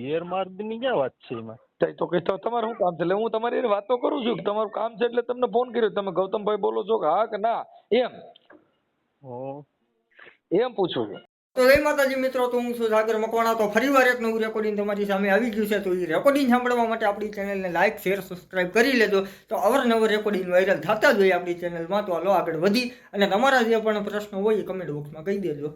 ગેરમાર્ગની ક્યાં વાત છે એમાં? તો કઈ તો તમારું શું કામ છે? એટલે હું તમારી હારે વાતો કરું છું કે તમારું કામ છે એટલે તમને ફોન કર્યો. તમે ગૌતમભાઈ બોલો છો કે હા કે ના એમ એમ પૂછું છું. તો જય માતાજી મિત્રો, તો હું છું સાગર મકવાણા. તો ફરીવાર એક નવું રેકોર્ડિંગ તમારી સામે આવી ગયું છે. તો એ રેકોર્ડિંગ સાંભળવા માટે આપણી ચેનલને લાઈક શેર સબસ્ક્રાઇબ કરી લેજો. તો અવરનવર રેકોર્ડિંગ વાયરલ થતા જ હોય આપણી ચેનલમાં. તો હાલો આગળ વધી અને તમારા જે પણ પ્રશ્નો હોય એ કમેન્ટ બોક્સમાં કહી દેજો.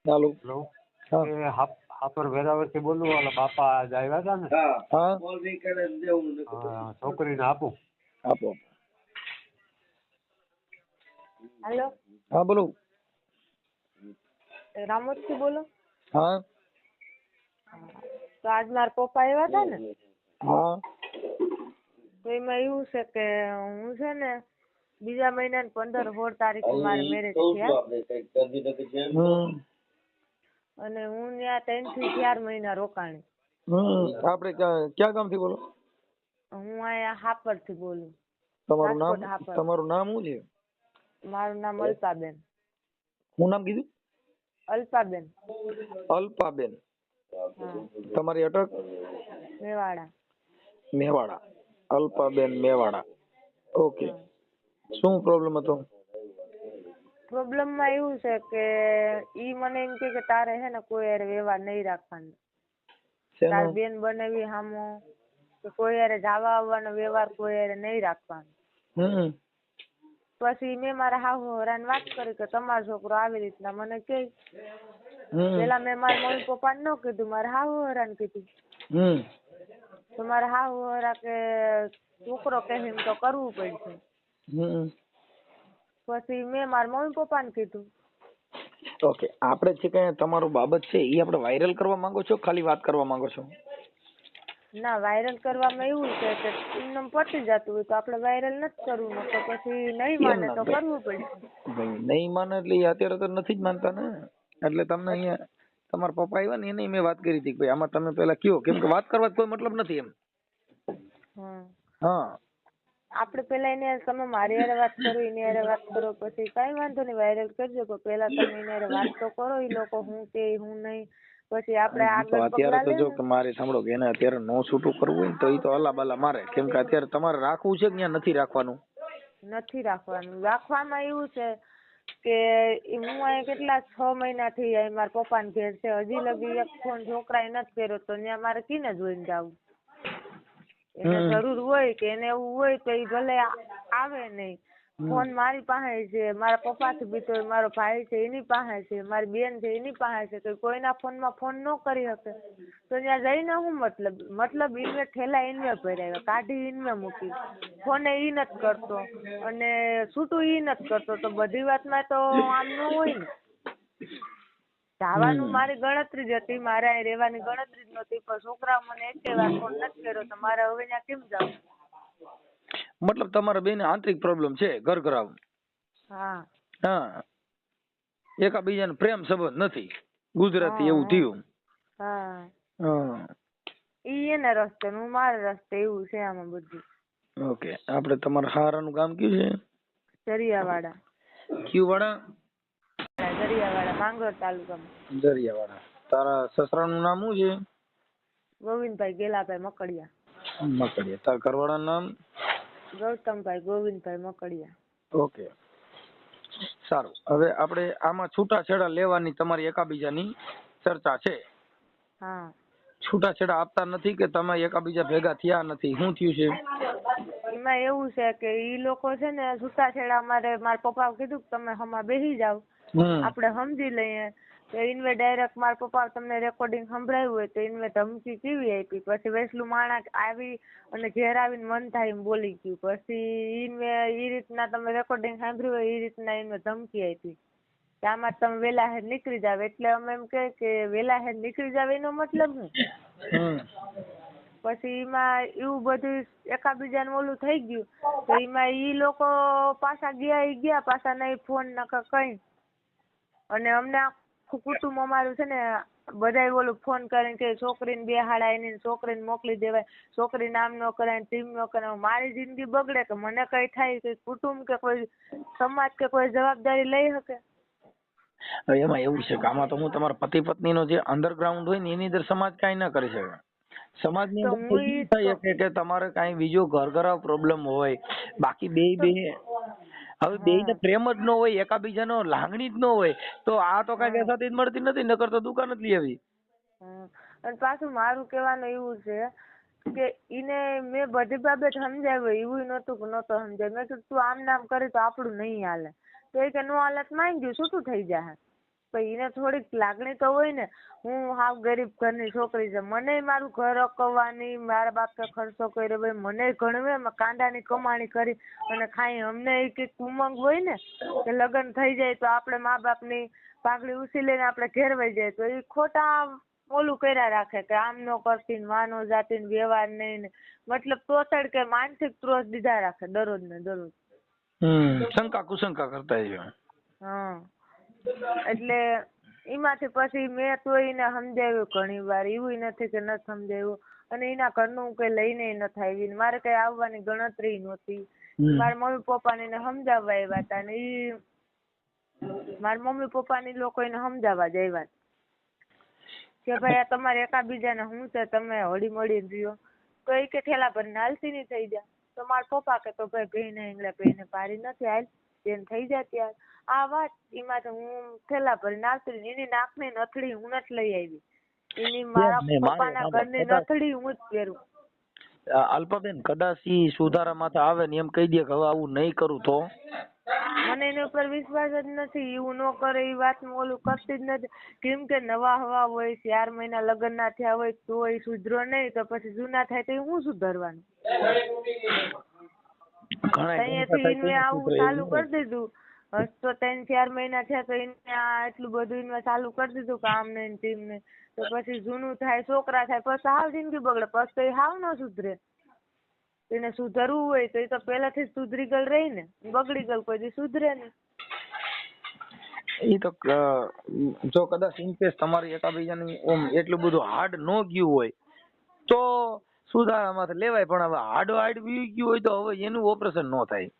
ચાલો. હાપર વેરાવળ થી બોલું. ઓલા બાપા આજ આવ્યા હતા ને? હા છોકરીને આપું. આપો. હેલો, હા બોલો. રામોદ થી બોલો. હા તો આજ મારા પપ્પા આવ્યા હતા ને, હા તો એમાં એવું છે કે હું છે ને બીજા મહિનાની 15-16 તારીખે મારે મેરેજ થયા અને હું ત્યાં 3 થી 4 મહિના રોકાણી. આપણે ક્યાં ગામ થી બોલો? હું અહીંયા હાપર થી બોલું. તમારું નામ? રાજકોટ હાપર. તમારું નામ શું છે? મારું નામ અલ્પાબેન. શું નામ કીધું? અલ્પાબેન. અલ્પાબેન. હા. તમારી અટક? મેવાડા. મેવાડા. અલ્પાબેન મેવાડા. ઓકે. શું પ્રોબ્લેમ હતો? પ્રોબ્લેમ માં એવું છે કે ઈ મને એમ કે તારે હે ને કોઈ હારે વ્યવહાર નહીં રાખવાનો. તાર બેન બનાવી હામો કે કોઈ હારે જવા આવવાનો વ્યવહાર કોઈ હારે નહીં રાખવાનો. પછી મેં મારા હાહુ હરાને વાત કરી કે તમારો છોકરો આવી રીતના મને કહે. પેલા મેં મારા મમ્મી પપ્પાને ન કીધું, મારા હાહુ હરાને કીધું. તો મારા હાહુ હરા કે છોકરો કહે એમ તો કરવું પડશે. પછી મેં મારા મમ્મી પપ્પાને કીધું. ઓકે, આપણે જે કઈ તમારું બાબત છે એ આપણે વાયરલ કરવા માંગો છો ખાલી વાત કરવા માંગો છો? ના, વાયરલ કરવામાં એવું છે કે એમને પતી જતું હોય તો આપણે વાયરલ નથી કરવું, તો પછી નહીં માને તો કરવું પડશે. નહીં માને એટલે અત્યારે તો નથી જ માનતા ને. એટલે તમને અહીંયા તમારા પપ્પા આવ્યા ને એને મેં વાત કરી હતી કે ભાઈ આમાં તમે પેલા કયો, કેમ કે વાત કરવા કોઈ મતલબ નથી એમ. હા, આપણે પેલા એને તમે મારી હારે વાત કરો, એની હારે વાત કરો, પછી કઈ વાંધો નહીં વાયરલ કરજો, પણ પેલા તમે એની હારે વાત તો કરો. એ લોકો હું કે હું નહીં, પછી આપણે આગળ અત્યારે તો જો પગલાં કે મારે સાંભળો કે એને અત્યારે નો છૂટું કરવું હોય ને તો એ તો અલા બલા મારે, કેમ કે અત્યારે તમારે રાખવું છે કે ત્યાં નથી રાખવાનું? નથી રાખવાનું. રાખવામાં એવું છે કે હું અહીંયા કેટલા 6 મહિનાથી મારા પપ્પાને ઘેર છે, હજી લગી એક ફોન છોકરાએ નથી કર્યો, તો ત્યાં મારે કીને જોઈને જાવું? એને જરૂર હોય કે એને એવું હોય તો એ ભલે આવે નહીં, ફોન મારી પાસે છે, મારા પપ્પાથી બીતો મારો ભાઈ છે એની પાસે છે, મારી બેન છે એની પાસે છે, તો કોઈના ફોનમાં ફોન ન કરી શકે તો ત્યાં જઈને હું મતલબ ઈનવે ઠેલા ઈનવે ભરાવ્યા, કાઢી ઈનવે મૂકી, ફોને ઈ નથી કરતો અને છૂટું ઈ નથી કરતો, તો બધી વાતમાં તો આમ ન હોય ને. જવાનું મારી ગણતરી જ હતી, મારે અહીં રહેવાની ગણતરી જ નહોતી, પણ છોકરા મને એકે વાર ફોન નથી કર્યો તો મારે હવે ત્યાં કેમ જવું? મતલબ તમારા બેન આંતરિક પ્રોબ્લેમ છે, ઘરઘરાવ. હા હા, એકાબીજાને પ્રેમ સંબંધ નથી, ગુજરાતી એવું થયું. હા, હા, ઈ એના રસ્તે હું મારા રસ્તે, એવું છે આમાં બધું. ઓકે. આપણે તમારા હારાનું ગામ કયું છે? દરિયાવાડા. કયું વાડા? દરિયાવાડા, માંગરોળ તાલુકામાં. દરિયાવાડા. તારા સસરાનું નામ શું છે? ગોવિંદભાઈ ગેલાભાઈ મકડિયા. મકડિયા. તારા ઘરવાળાનું નામ? ગૌતમભાઈ ગોવિંદભાઈ મકડિયા. ઓકે, સારું. હવે આપણે આમાં છૂટાછેડા લેવાની તમારી એકાબીજાની ચર્ચા છે. હા. છૂટાછેડા આપતા નથી કે તમે એકાબીજા ભેગા થયા નથી, શું થયું છે? એમાં એવું છે કે ઈ લોકો છે ને છૂટાછેડા, મારા પપ્પા કીધું કે તમે હમા બેસી જાવ, આપણે સમજી લઈએ. તો ઇનવે ડાયરેક્ટ મારા પપ્પા તમને રેકોર્ડિંગ સંભળાવ્યું હોય તો ઇનવે ધમકી કેવી આપી, પછી વેસલું માણસ આવી અને ઘેર આવીને મન થાય એમ બોલી ગયું, પછી ઇનવે ઈ રીતના તમે રેકોર્ડિંગ સાંભળ્યું હોય એ રીતના ઇનવે ધમકી આપી કે આમાં તમે વેલા હેર નીકળી જાવ. એટલે અમે એમ કે વેલા હેર નીકળી જાવ એનો મતલબ શું? પછી એમાં એવું બધું એકાબીજાને ઓલું થઈ ગયું તો એમાં ઈ લોકો પાછા ગયા પાછા નહીં ફોન નકર કઈ. અને અમને આખું કુટુંબ અમારું છે ને બધા ઓલું ફોન કરીને કે છોકરીને બેહાડા એની છોકરીને મોકલી દેવાય, છોકરી નામ ન કરાય, ટીમ ન કરાય. મારી જિંદગી બગડે કે મને કઈ થાય કે કુટુંબ કે કોઈ સમાજ કે કોઈ જવાબદારી લઈ શકે? એમાં એવું છે કે આમાં તો હું તમારા પતિ પત્ની નો જે અંડરગ્રાઉન્ડ હોય ને એની અંદર સમાજ કઈ ના કરી શકે. સમાજ ની અંદર થઈ શકે કે તમારે કઈ બીજો ઘરઘરાવ પ્રોબ્લેમ હોય, બાકી બે હવે બે ને પ્રેમ જ ન હોય, એકાબીજાનો લાગણી જ ન હોય તો આ તો કઈ બેસાતી જ મળતી નથી, નકર તો દુકાન જ લઈ આવી. અને પાછું મારું કહેવાનું એવું છે કે ઈને મેં બધી બાબત સમજાવ્યું, એવું નહોતું કે નહોતો સમજાય. મેં કીધું તું આમ નામ કરી તો આપણું નહીં હાલે, તો એ કે નો હાલત માંગ ગયું છૂટું થઈ જાય. પણ એને થોડીક લાગણી તો હોય ને, હું હાવ ગરીબ ઘરની છોકરી છે, મને મારું ઘર અકવવાની, મારા બાપે ખર્ચો કર્યો ભાઈ, મને ઘણવે કાંડાની કમાણી કરી અને ખાઈ. અમને એ કંઈક ઉમંગ હોય ને કે લગ્ન થઈ જાય તો આપણે મા બાપની પાઘડી ઉછીલીને આપણે ઘેર વહી જાય, તો એ ખોટા ઓલું કર્યા રાખે કે આમ નો કરતી ને વાનો જાતી ને વ્યવહાર નહીં ને, મતલબ તોછડ કે માનસિક ત્રોસ દીધા રાખે દરરોજ ને દરરોજ. શંકા કુશંકા કરતા છે. હા, એટલે એમાંથી પછી મેં તો એને સમજાવ્યું ઘણી વાર, એવું નથી કે નથી સમજાવ્યું. અને એના ઘરનું કઈ લઈને નથી આવી, મારે કઈ આવવાની ગણતરી નહોતી. મારા મમ્મી પપ્પાને એને સમજાવવા આવ્યા હતા ને ઈ મારા મમ્મી પપ્પાની લોકો એને સમજાવવા જ આવ્યા કે ભાઈ આ તમારે એકાબીજાને શું છે, તમે હળી મળીને રહ્યો. તો એ કે ઠેલા પર નાલસી ની થઈ જાય. તો મારા પપ્પા કે તો ભાઈ ગઈને એંગળે પહીને પારી નથી, હાલ તેને થઈ જાય ત્યારે આ વાત. એમાં તો હું ઠેલા ભરી નાખતી, એની નાકની નથડી હું નથી લઈ આવી, એની મારા પપ્પાના ઘરની નથડી હું જ પહેરું. અલ્પાબેન કદાચ ઈ સુધારામાં આવે ને એમ કહી દે કે હવે આવું નહીં કરું તો? મને એની ઉપર વિશ્વાસ જ નથી. એવું ન કરે એ વાત ઓલું કરતી જ નથી. કેમ કે નવા હવા હોય, 4 મહિના લગ્ન ના થયા હોય તો એ સુધરો નહીં, તો પછી જૂના થાય તો હું સુધરવાનું? અહીંયાથી એને આવું ચાલુ કરી દીધું. તો 3-4 મહિના થયા તો એને એટલું બધું એને ચાલુ કરી દીધું કે આમ ને તેમ ને. તો પછી જૂનું થાય, છોકરા થાય, પછી હાવ જિંદગી બગડે. પછી તો એ હાવ ન સુધરે. એને સુધરવું હોય તો એ તો પહેલાથી સુધરી ગયેલ રહી ને, બગડી ગયેલ કોઈ દી સુધરે નહીં. એ તો જો કદાચ ઇન કેસ તમારી એકાબીજાની એટલું બધું હાર્ડ ન ગયું હોય તો સુધારામાંથી લેવાય, પણ હવે હાર્ડ વી ગયું હોય તો હવે એનું ઓપરેશન ન થાય.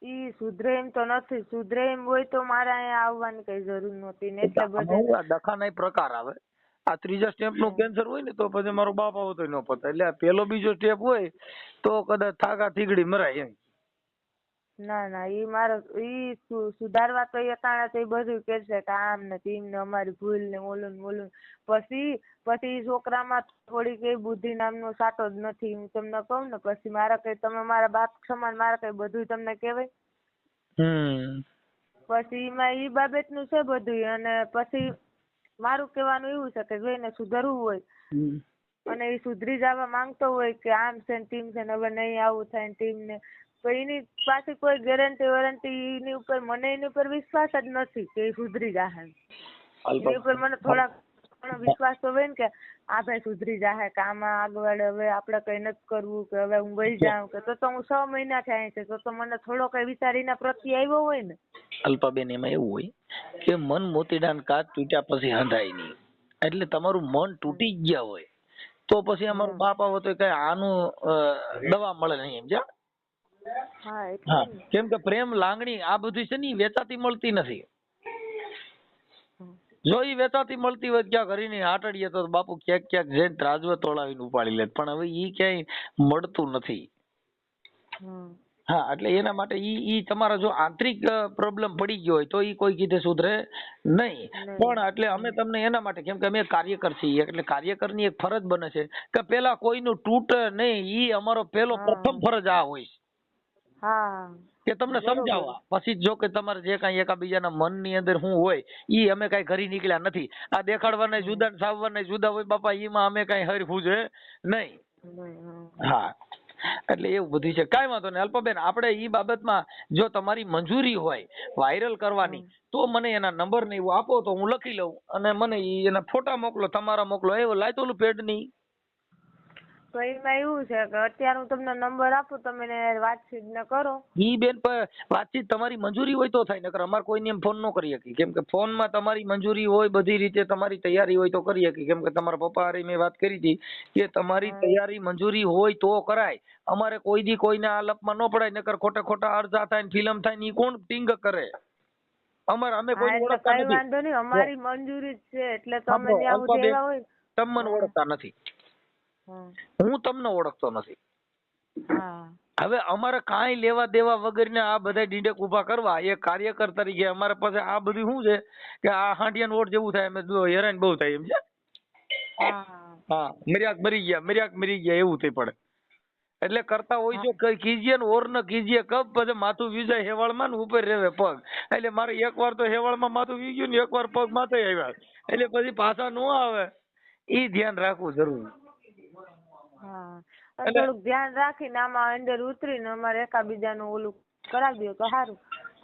ઈ સુધરે એમ તો નથી. સુધરે એમ હોય તો મારે અહીંયા આવવાની કઈ જરૂર નહોતી ને. એટલે બધે દખાના પ્રકાર આવે. આ ત્રીજા સ્ટેપ નું કેન્સર હોય ને તો પછી મારો બાપ આવો તો ન પતા. એટલે પેલો બીજો સ્ટેપ હોય તો કદાચ થાકા થીગડી મરાય એમ. ના ના, ઈ મારો ઈ સુધારવા તો એ કારણે તો એ બધું કરશે કે આમ ને તેમ ને અમારી ભૂલ ને ઓલું ને ઓલું. પછી છોકરામાં થોડી કઈ બુદ્ધિ નામનો સાટો જ નથી. હું તમને કહું ને, પછી મારા કઈ તમે મારા બાપ સમાન મારા કઈ બધું તમને કહેવાય. પછી એમાં ઈ બાબતનું છે બધું. અને પછી મારું કહેવાનું એવું છે કે જો એને સુધરવું હોય અને એ સુધરી જવા માંગતો હોય કે આમ છે ને ટીમ છે ને હવે નહીં આવું થાય ને ટીમ ને, તો એની પાસે કોઈ ગેરંટી વોરંટી એની ઉપર, મને એની ઉપર વિશ્વાસ જ નથી કે એ સુધરી જાય. એની ઉપર મને થોડાક વિશ્વાસ તો હોય ને કે આ ભાઈ સુધરી જાય, કે આમાં આગળ હવે આપણે કઈ નથી કરવું, કે હવે હું વહી જાઉં, કે તો હું 6 મહિના થયા છે, તો મને થોડો કઈ વિચાર એના પ્રત્યે આવ્યો હોય ને. અલ્પાબેન, એમાં એવું હોય કે મન મોતીડાન કાચ તૂટ્યા પછી હંધાય નહીં. એટલે તમારું મન તૂટી ગયા હોય તો પછી અમારું બાપ આવે તો કઈ આનું દવા મળે નહીં, સમજ્યા? હા, કેમ કે પ્રેમ, લાગણી આ બધું છે ને વેચાતી મળતી નથી. જો ઈ વેચાતી મળતી હોય ક્યાં કરીને આટડીએ તો બાપુ ક્યાંક ક્યાંક જઈને ત્રાજવે તોડાવીને ઉપાડી લે, પણ હવે ઈ ક્યાંય મળતું નથી. હા, એટલે એના માટે ઈ તમારા જો આંતરિક પ્રોબ્લેમ પડી ગયો હોય તો ઈ કોઈ કીધે સુધરે નહીં. પણ એટલે અમે તમને એના માટે, કેમ કે અમે કાર્યકર છીએ, એટલે કાર્યકરની એક ફરજ બને છે કે પેલા કોઈનું તૂટે નહીં, ઈ અમારો પેલો પ્રથમ ફરજ આ હોય કે તમને સમજાવવા. પછી જો કે તમારે જે કઈ એકાબીજાના મનની અંદર શું હોય ઈ અમે કઈ ઘરી નીકળ્યા નથી. આ દેખાડવાના જુદા ને સાવવાના જુદા હોય બાપા, એમાં અમે કઈ હરફું છે નહીં. હા, એટલે એવું બધું છે. કાંઈ વાંધો નહીં અલ્પાબેન, આપણે ઈ બાબતમાં જો તમારી મંજૂરી હોય વાયરલ કરવાની તો મને એના નંબર ને એવું આપો તો હું લખી લઉં, અને મને એના ફોટા મોકલો, તમારા મોકલો, એવું લાયતોલું પેડની. તો એમાં એવું છે કે અત્યારે હું તમને નંબર આપું, તમે વાતચીત ન કરો. ઈ બેન વાતચીત તમારી મંજૂરી હોય તો થાય, નકર અમારે કોઈને એમ ફોન ન કરી શકીએ. કેમ કે ફોનમાં તમારી મંજૂરી હોય, બધી રીતે તમારી તૈયારી હોય તો કરી શકીએ. કેમ કે તમારા પપ્પા હારે મેં વાત કરી હતી કે તમારી તૈયારી મંજૂરી હોય તો કરાય. અમારે કોઈ દી કોઈને આ લપમાં ન પડાય, નકર ખોટા ખોટા અરજા થાય ને ફિલ્મ થાય ને ઈ કોણ ટીંગ કરે? અમે કોઈ ઓળખતા નથી. વાંધો નહીં, અમારી મંજૂરી છે એટલે તમે ત્યાં સુધી આવ્યા હોય. તમે મને ઓળખતા નથી, હું તમને ઓળખતો નથી. હવે અમારે કાંઈ લેવા દેવા વગર આ બધા ડીંડક ઉભા કરવા એ કાર્યકર તરીકે અમારા પાસે આ બધું શું છે કે આ હાંડિયાનો ઓટ જેવું થાય, અમે હેરાન બહુ થાય, એમ છે. હા, મર્યાક મરી ગયા એવું થઈ પડે. એટલે કરતા હોય છો કઈ કીજીએ ને ઓર ન કીજીએ કબ, પછી માથું વીજાય હેવાળમાં ને ઉપર રેવે પગ. એટલે મારે એકવાર તો હેવાળમાં માથું વીગ્યું ને એકવાર પગ માથે આવ્યા, એટલે પછી પાછા ન આવે. ઈ ધ્યાન રાખવું જરૂરી. થોડુંક ધ્યાન રાખીને આમાં અંદર ઉતરીને અમારે એકાબીજાનું ઓલું કરાવી દો તો સારું.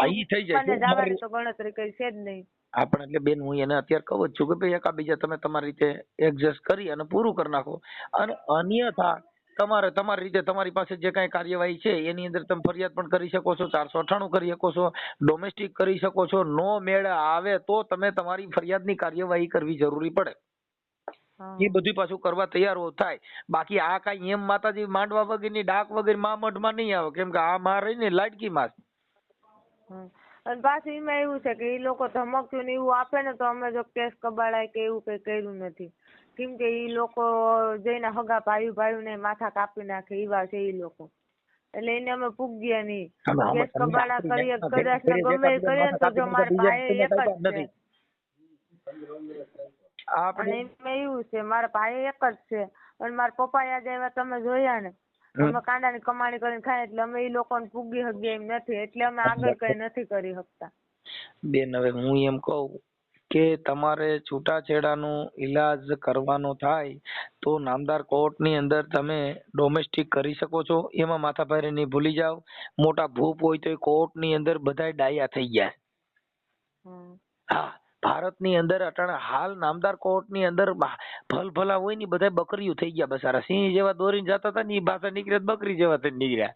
ઈ થઈ જાય જવાની તો ગણતરી કઈ છે જ નહીં. આપણે એટલે બેન હું એને અત્યારે કહું જ છું કે ભાઈ એકાબીજા તમે તમારી રીતે એડજસ્ટ કરી અને પૂરું કરી નાખો. અને અન્યથા તમારે તમારી રીતે તમારી પાસે જે કાંઈ કાર્યવાહી છે એની અંદર તમે ફરિયાદ પણ કરી શકો છો, 498 કરી શકો છો, ડોમેસ્ટિક કરી શકો છો. નો મેળ આવે તો તમે તમારી ફરિયાદની કાર્યવાહી કરવી જરૂરી પડે. એ બધું પાછું કરવા તૈયાર થાય. બાકી આ કઈ એમ માતાજી માંડવા વગરની ડાક વગર માં મઢમાં નહીં આવે, કેમ કે આ માં રહી ને લાડકી માં. અને પાછું એમાં એવું છે કે એ લોકો ધમક્યું ને એવું આપે ને તો અમે જો કેસ કબાડાય કે એવું કઈ કર્યું નથી. કેમ કે એ લોકો જઈને હગા ભાઈ ને માથા કાપી નાખે એવા છે એ લોકો. એટલે એને અમે પૂગ્યા નહીં. કેસ કબાડા કરીએ કદાચ ને ગમે એ કરીએ તો જો મારા ભાઈ એક જ છે. અને એમાં એવું છે મારા ભાઈ એક જ છે અને મારા પપ્પા યાદ આવ્યા તમે જોયા ને, અમે કાંડાની કમાણી કરીને ખાય એટલે અમે એ લોકોને પૂગી શકીએ એમ નથી, એટલે અમે આગળ કઈ નથી કરી શકતા. બેન હવે હું એમ કહું કે તમારે છૂટાછેડાનું ઈલાજ કરવાનો થાય તો નામદાર કોર્ટની અંદર તમે ડોમેસ્ટિક કરી શકો છો. એમાં માથાભારે નહીં ભૂલી જાવ. મોટા ભૂપ હોય તો કોર્ટની અંદર બધાય ડાયા થઈ ગયા. હા, ભારતની અંદર અટાણે હાલ નામદાર કોર્ટની અંદર ભલભલા હોય ને બધા બકરીઓ થઈ ગયા. બસારા સિંહ જેવા દોરીને જતા હતા ને એ પાછા નીકળ્યા બકરી જેવા થઈને નીકળ્યા.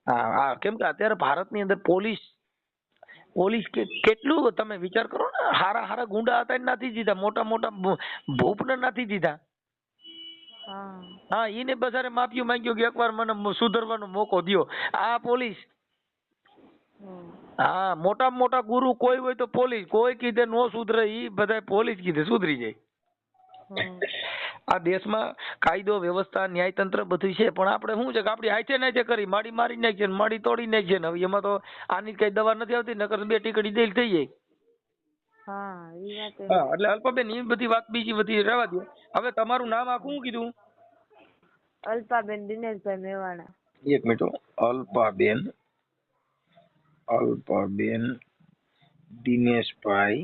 હા, કેમ કે અત્યારે ભારતની અંદર પોલીસ કેટલું તમે વિચાર કરો ને, હારા ગુંડા હતા નથી દીધા, મોટા ભૂપ ને નથી દીધા. હા, એને બસારે માફી માંગ્યો કે એકવાર મને સુધરવાનો મોકો દ્યો. આ પોલીસ. હા, મોટા ગુરુ કોઈ હોય તો પોલીસ, કોઈ કીધે નો સુધરે ઈ બધા પોલીસ કીધે સુધરી જાય. આ દેશમાં કાયદો વ્યવસ્થા ન્યાયતંત્ર બધું છે, પણ આપણે શું છે કે આપડી હાથે નાથે કરી માડી મારી નાખીએ, માડી તોડી નાખીએ ને. હવે એમાં તો આની કઈ દવા નથી આવતી, નકર 2 ટીકડી દેલ થઈ જાય. હા, એટલે અલ્પાબેન એ બધી વાત બીજી બધી રહેવા દો. હવે તમારું નામ આખું શું કીધું? અલ્પાબેન દિનેશભાઈ મેવાડા. એક મિનિટ, અલ્પાબેન અલ્પાબેન દિનેશભાઈ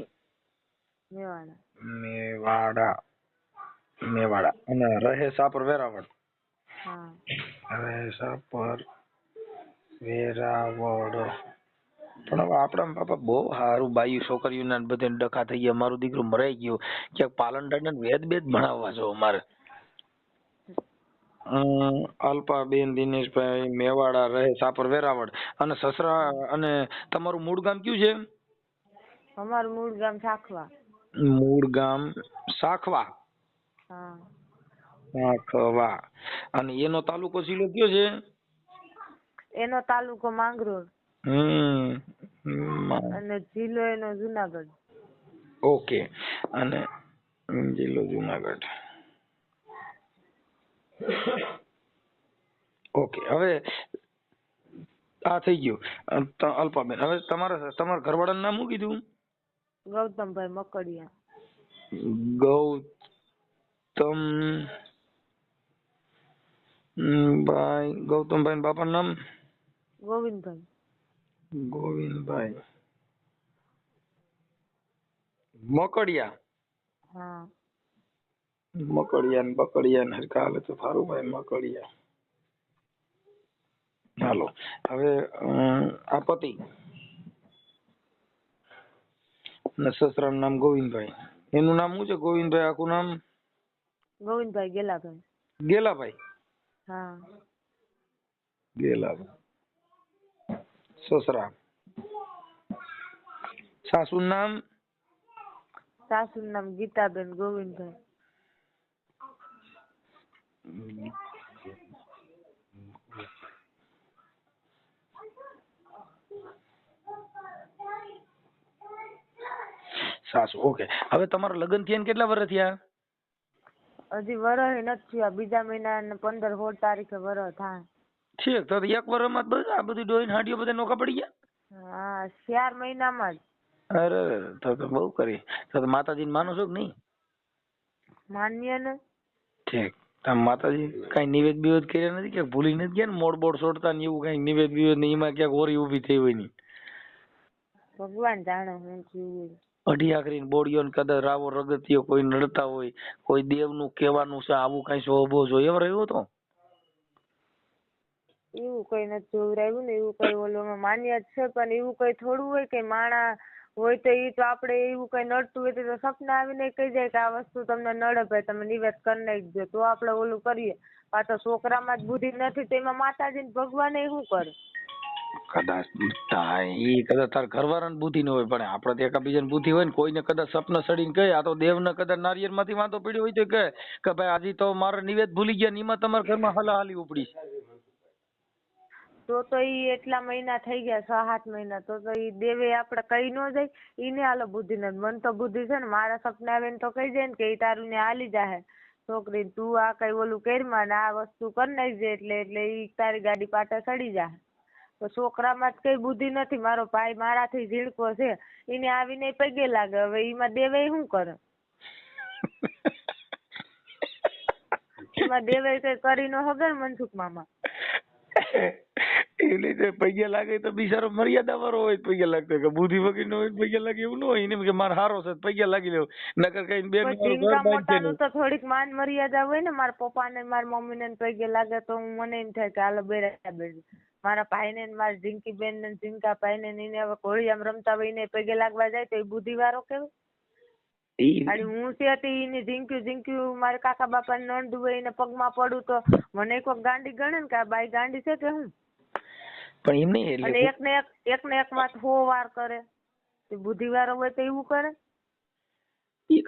મેવાડા. મેવાડા અને રહે સાપર વેરાવળ. હા રહે સાપર વેરાવળ. પણ હવે આપડા બાપા બહુ સારું બાયું છોકરીઓના ને બધે ડખા થઈ ગયા. મારું દીકરું મરાઈ ગયું. ક્યાંક પાલનદાર ને વેદ બેદ ભણાવવા જો અમારે. અલ્પાબેન દિનેશભાઈ મેવાડા રહે સાપર વેરાવળ અને સસરા અને તમારું મૂળ ગામ કયું છે? અમારું મૂળ ગામ સાખવા. મૂળ ગામ સાખવા. હા સાખવા અને એનો તાલુકો જિલ્લો કયો છે? એનો તાલુકો માંગરોળ અને જિલ્લો એનો જુનાગઢ. ઓકે અને જિલ્લો જુનાગઢ. ઓકે હવે આ થઈ ગયું અલ્પાબેન. હવે તમારા ઘરવાળાનું નામ શું કીધું? ગૌતમભાઈ મકડિયા. ગૌતમભાઈ બાપાનું નામ? ગોવિંદભાઈ. ગોવિંદભાઈ મકડિયા. હા મકડિયા ને બકડિયા ને હરખા હાલે તો સારું ભાઈ. મકડિયા. હાલો હવે આ પતિ ને સસરાનું નામ ગોવિંદભાઈ. એનું નામ શું છે? ગોવિંદભાઈ આખું નામ? ગોવિંદભાઈ ગેલાભાઈ. ગેલાભાઈ. હા ગેલાભાઈ. સસરા સાસુનું નામ? સાસુનું નામ ગીતાબેન ગોવિંદભાઈ. સાસુ. ઓકે હવે તમારા લગ્ન થયા ને કેટલા વર્ષ થયા? હજી વરહ નથી થયા. બીજા મહિના 15-16 તારીખે વરહ થાય. ઠીક. તો એક વર્ષમાં જ આ બધી ડોહીન હાંડીઓ બધા નોખા પડી ગયા? હા 4 મહિનામાં જ. અરે તો બહુ કરી. તો માતાજીને માનો છો કે નહીં? માન્ય ને. ઠીક. તમે માતાજી કઈ નિવેદ બિવેદ કર્યા નથી? ક્યાંક ભૂલી નથી ગયા ને? મોડ બોડ છોડતા ને એવું કઈ નિવેદ બિવેદ ને એમાં ક્યાંક ઓરી ઉભી થઈ હોય ની? ભગવાન જાણે હું થયું. અઢિયા કરીને બોડીઓ ને કદાચ રાવો રગતિયો કોઈ નડતા હોય, કોઈ દેવનું કહેવાનું છે આવું કઈ શોભો જોઈએ એમ રહ્યો હતો? એવું કઈ નથી જોવરાયું ને. એવું કઈ ઓલોમાં માન્ય જ છે પણ એવું કઈ થોડું હોય કે માણા હોય તો એ તો આપણે એવું કઈ નડતું હોય તો સપના આવીને કહી જાય કે આ વસ્તુ તમને નડે ભાઈ તમે નિવેદ કરી નાખજો તો આપણે ઓલું કરીએ. પાછો છોકરામાં જ બુદ્ધિ નથી તેમાં માતાજી ભગવાન શું કરે? કદાચ કદાચ તાર ઘરવાળાને બુદ્ધિ ન હોય પણ આપડે તો એકાબીજાને બુદ્ધિ હોય ને. કોઈને કદાચ સપના સડીને કહે આ તો દેવને કદાચ નારિયેળ માંથી વાંધો પડ્યો હોય તો કહે કે ભાઈ આજે તો મારા નિવેદ ભૂલી ગયા ને એમાં તમારા ઘરમાં હલાહાલી ઉપડી. તો ઈ એટલા મહિના થઈ ગયા 6-7 મહિના તો ઈ દેવે આપણે કઈ ન જાય. ઈને હાલો બુદ્ધિ નથી. મન તો બુદ્ધિ છે ને. મારા સપના આવીને તો કહી જાય ને કે ઈ તારું ને હાલી જાહે છોકરી તું આ કઈ ઓલું કરીમાં ને આ વસ્તુ કરી નાખજે એટલે ઈ તારી ગાડી પાટા ચડી જાહે. તો છોકરામાં જ કઈ બુદ્ધિ નથી. મારો ભાઈ મારાથી ઝીણકો છે એને આવીને પગે લાગે. હવે એમાં દેવે શું કરે? એમાં દેવે કઈ કરી નો હગે ને મનસુખ મામા. એ લીધે પૈયા લાગે તો બિચારો મર્યાદા વાળો હોય પૈયા લાગતો કે બુદ્ધિ વગર નો હોય પૈયા લાગે એવું ન હોય. એને કે મારે હારો છે પૈયા લાગી લેવું નકર કઈ બે મોટાનું તો થોડીક માન મર્યાદા હોય ને. મારા પપ્પા ને મારા મમ્મી ને પૈગે લાગે તો મને એમ થાય કે હાલો બરાબર. મારા ભાઈ ને મારા ઝીંકી બેન ને ઝીંકા ભાઈ ને એને હવે ઘોડિયામ રમતા હોય એને પૈગે લાગવા જાય તો એ બુદ્ધિ વાળો કેવાય? હું છે એને ઝીંક્યું મારા કાકા બાપા ને નણદું હોય એને પગમાં પડું તો મને કોઈ ગાંડી ગણે ને કે આ બાઈ ગાંડી છે કે હું? પણ એમ નહીં. અને એક ને એક વાત 100 વાર કરે. બુદ્ધિ વાળો હોય તો એવું કરે?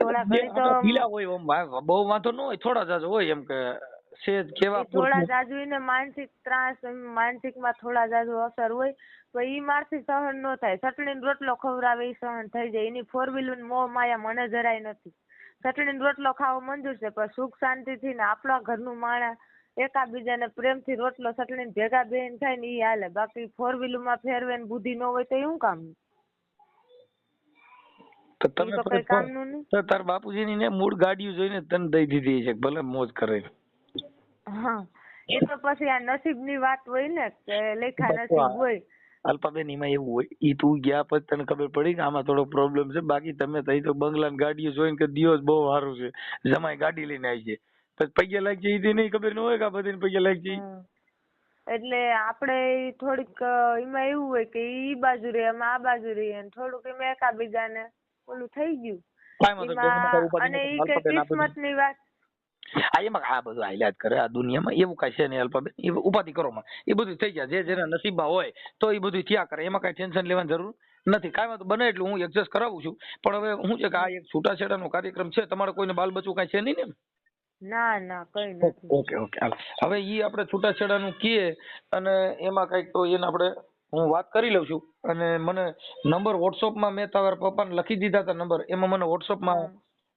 થોડા ઘણી તો બહુ વાંધો ન હોય. થોડા જાજો હોય એમ કે થોડા જાજુ ને માનસિક ત્રાસ માનસિક માં થોડા જાજુ અસર હોય તો ઈ મારથી સહન ન થાય. ચટણી રોટલો ખવડાવે ઈ સહન થઈ જાય. એની 4 વ્હીલર મોહ માયા મને જરાય નથી. ચટણી રોટલો ખાવો મંજૂર છે પણ સુખ શાંતિ થી ને આપણા ઘરનું માણસ એકાબીજાને પ્રેમથી રોટલો ચટણી ભેગા બેન ખાય ને ઈ હાલે. બાકી 4 વ્હીલર માં ફેરવે ને બુદ્ધિ ન હોય તો એવું કામ? તો તમે તાર બાપુજી ની મૂળ ગાડીઓ જોઈને તને દઈ દીધી છે ભલે મોજ કરે. હા એ તો પછી આ નસીબ ની વાત હોય ને કે લેખા નસીબ હોય અલ્પાબેન એમાં એવું હોય, ઈ તું ગયા પછી તને ખબર પડી કે આમાં થોડો પ્રોબ્લેમ છે. બાકી તમે તઈ તો બંગલા ને ગાડીઓ જોઈને કે દિવસ બહુ સારું છે, જમાઈ ગાડી લઈને આવી છે, પછી પૈયા લાગી જાય ઈ નહીં ખબર ન હોય કે આ બધી પૈયા લાગી જાય. એટલે આપણે થોડીક એમાં એવું હોય કે ઈ બાજુ રહે અમે આ બાજુ રહીએ ને થોડુંક એમાં એકાબીજાને ઓલું થઈ ગયું એમાં. અને ઈ કે કિસ્મતની વાત. હા એમાં આ બધું હાલ્યા જ કરે આ દુનિયામાં, એવું કઈ છે નહીં અલ્પાબેન. એ ઉપાધિ કરો માં, એ બધું થઈ જાય. જે જેના નસીબમાં હોય તો એ બધું થયા કરે, એમાં કઈ ટેન્શન લેવાની જરૂર નથી. કાંઈ વાંધો બને એટલું હું એડજસ્ટ કરાવું છું. પણ હવે શું છે કે આ એક છૂટાછેડાનો કાર્યક્રમ છે, તમારે કોઈને બાલ બચ્ચું કઈ છે નહીં ને? ના ના કઈ નથી. ઓકે ઓકે હાલ. હવે ઈ આપણે છૂટાછેડાનું કીએ અને એમાં કઈક તો એને આપણે હું વાત કરી લઉં છું. અને મને નંબર વોટ્સઅપમાં મેં તારા પપ્પાને લખી દીધા હતા નંબર, એમાં મને વોટ્સઅપમાં